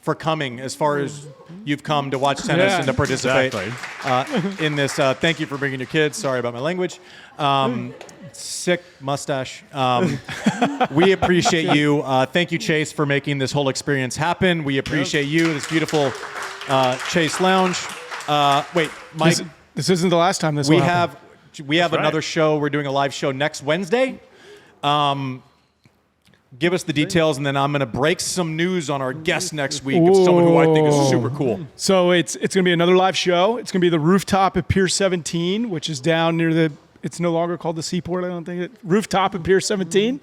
for coming as far as you've come to watch tennis and to participate in this. Thank you for bringing your kids. Sorry about my language. Sick mustache. We appreciate you. Thank you, Chase, for making this whole experience happen. We appreciate you, this beautiful Chase Lounge. Wait, Mike. This isn't the last time this will happen. We have another show. We're doing a live show next Wednesday. Give us the details, and then I'm going to break some news on our guest next week of someone who I think is super cool. So it's going to be another live show. It's going to be the rooftop at Pier 17, which is down near the. It's no longer called the Seaport, I don't think. Rooftop at Pier 17,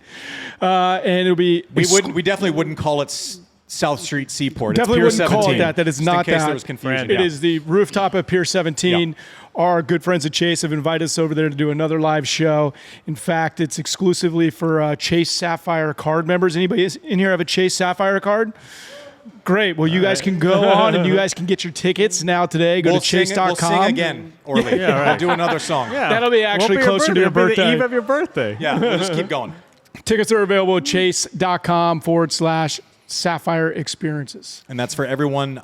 and it'll be. We definitely wouldn't call it South Street Seaport. Definitely it's Pier wouldn't 17, call it that. That is just not in case that. There was confusion. It is the rooftop at Pier 17. Yeah. Our good friends at Chase have invited us over there to do another live show. In fact, it's exclusively for Chase Sapphire card members. Anybody in here have a Chase Sapphire card? Great. Well, you guys can go on and you guys can get your tickets now today. Go to chase.com. We'll sing again, Orly. We'll do another song. Yeah. That'll be actually closer to your birthday. It'll be the eve of your birthday. Yeah, we'll just keep going. Tickets are available at chase.com/Sapphire Experiences. And that's for everyone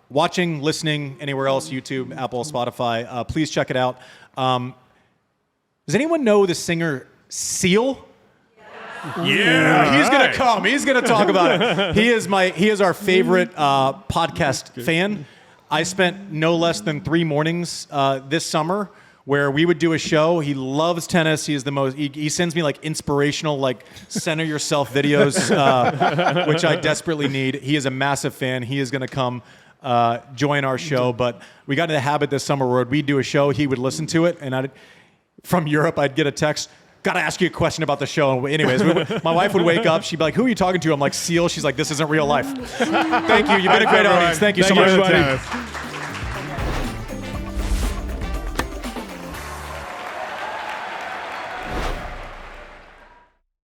watching, listening, anywhere else, YouTube, Apple, Spotify. Please check it out. Does anyone know the singer Seal? Yeah, he's gonna come. He's gonna talk about it. He is our favorite podcast fan. I spent no less than 3 mornings this summer where we would do a show. He loves tennis. He is the most. He sends me like inspirational, like center yourself videos, which I desperately need. He is a massive fan. He is gonna come join our show. But we got into the habit this summer where we'd do a show. He would listen to it, and from Europe, I'd get a text. Got to ask you a question about the show. Anyways, my wife would wake up. She'd be like, who are you talking to? I'm like, Seal. She's like, this isn't real life. Thank you. You've been a great audience. Thank you so much. Everybody.